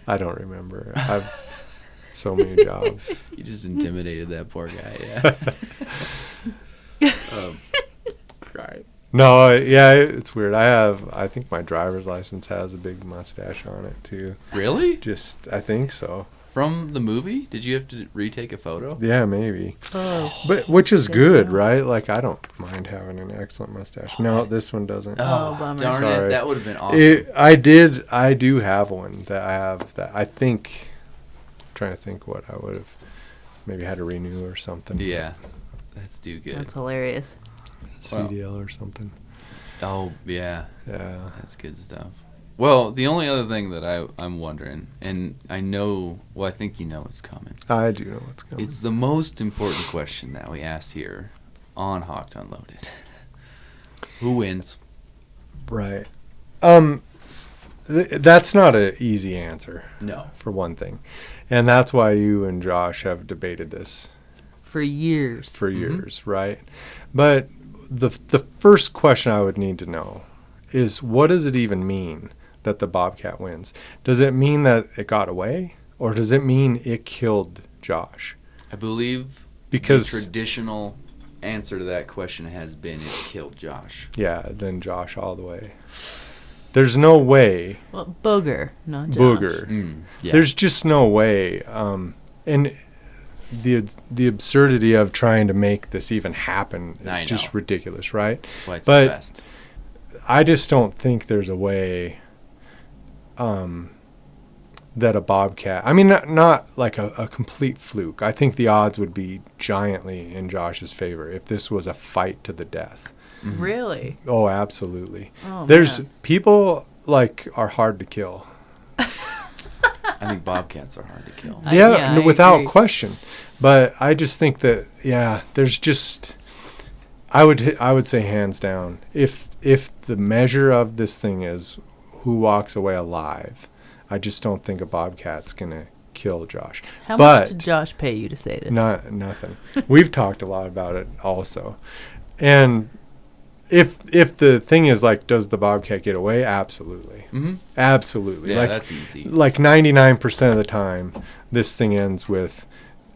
B: I don't remember. I've so many jobs.
C: You just intimidated that poor guy. Yeah. Right.
B: No, it's weird. I think my driver's license has a big mustache on it too.
C: Really?
B: I think so.
C: From the movie? Did you have to retake a photo?
B: Yeah, maybe.
A: Oh.
B: But which is good, right? Like, I don't mind having an excellent mustache. No, this one doesn't.
A: Oh, bummer.
C: Darn it. That would have been awesome.
B: I do have one that I have that I think. I'm trying to think what I would have maybe had to renew or something.
C: Yeah. That's too good.
A: That's hilarious.
B: CDL or something.
C: Oh, yeah.
B: Yeah.
C: That's good stuff. Well, the only other thing that I'm wondering, and I think you know what's coming.
B: I do know what's coming.
C: It's the most important question that we asked here on Hocked Unloaded. Who wins?
B: Right. That's not an easy answer.
C: No.
B: For one thing. And that's why you and Josh have debated this.
A: For years.
B: Right? But the first question I would need to know is, what does it even mean that the bobcat wins? Does it mean that it got away? Or does it mean it killed Josh?
C: I believe
B: because
C: the traditional answer to that question has been it killed Josh.
B: Yeah, then Josh all the way. There's no way.
A: Well, Booger, not Josh.
B: Booger. Yeah. There's just no way. And the absurdity of trying to make this even happen is just ridiculous, right?
C: That's why it's the best.
B: I just don't think there's a way that a bobcat... I mean, not like a complete fluke. I think the odds would be giantly in Josh's favor if this was a fight to the death.
A: Mm-hmm. Really?
B: Oh, absolutely.
A: Oh,
B: there's people are hard to kill.
C: I think bobcats are hard to kill.
B: Yeah, without
A: agree.
B: question. But I just think that there's just... I would say hands down, if the measure of this thing is who walks away alive, I just don't think a bobcat's gonna kill Josh.
A: How much did Josh pay you to say this?
B: Nothing. We've talked a lot about it also, and if the thing is does the bobcat get away? Absolutely, absolutely.
C: Yeah, that's easy.
B: 99% of the time, this thing ends with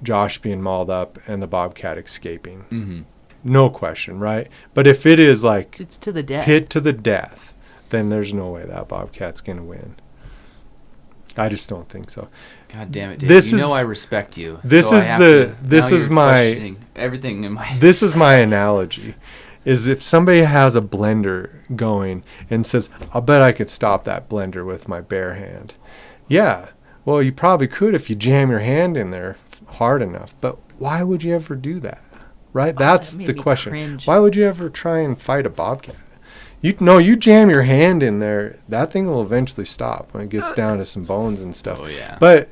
B: Josh being mauled up and the bobcat escaping.
C: Mm-hmm.
B: No question, right? But if it is
A: it's to the death.
B: Pit to the death, then there's no way that bobcat's gonna win. I just don't think so.
C: God damn it, Dave. I respect you.
B: This is my
C: everything in my.
B: This is my analogy. Is if somebody has a blender going and says, "I'll bet I could stop that blender with my bare hand." Yeah, well, you probably could if you jam your hand in there hard enough. But why would you ever do that? Right? That's the question.
A: Cringe.
B: Why would you ever try and fight a bobcat? You jam your hand in there, that thing will eventually stop when it gets down to some bones and stuff.
C: Oh, yeah.
B: But,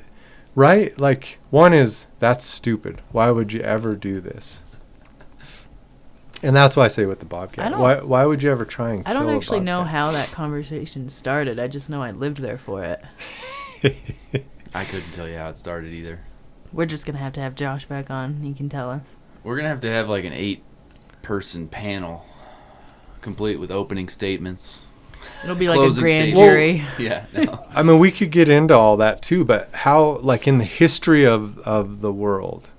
B: right? One is, that's stupid. Why would you ever do this? And that's why I say with the bobcat. Why would you ever try and kill a bobcat?
A: I don't actually know how that conversation started. I just know I lived there for it.
C: I couldn't tell you how it started either.
A: We're just going to have Josh back on. He can tell us.
C: We're going to have an 8-person panel, complete with opening statements.
A: It'll be like a grand jury.
C: Well, yeah. No.
B: I mean, we could get into all that too, but how, in the history of the world,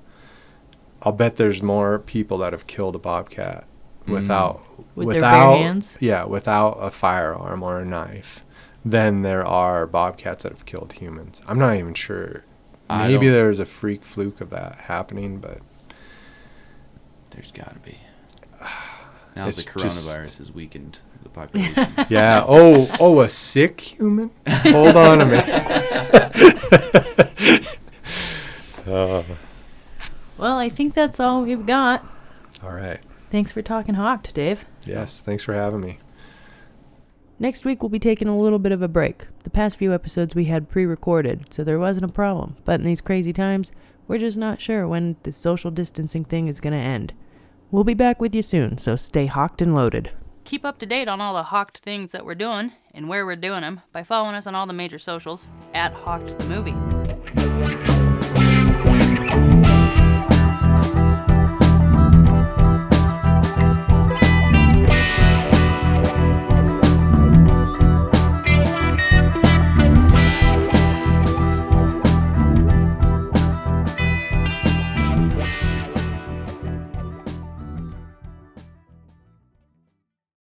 B: I'll bet there's more people that have killed a bobcat without
A: their bare hands?
B: Yeah, without a firearm or a knife than there are bobcats that have killed humans. I'm not even sure. Maybe there's a fluke of that happening, but
C: there's got to be. Now the coronavirus has weakened the population.
B: Yeah. Oh, a sick human? Hold on a minute.
A: Well, I think that's all we've got.
B: All right.
A: Thanks for talking Hocked, Dave.
B: Yes, thanks for having me.
A: Next week, we'll be taking a little bit of a break. The past few episodes we had pre-recorded, so there wasn't a problem. But in these crazy times, we're just not sure when the social distancing thing is going to end. We'll be back with you soon, so stay hocked and loaded. Keep up to date on all the Hocked things that we're doing and where we're doing them by following us on all the major socials @HockedTheMovie.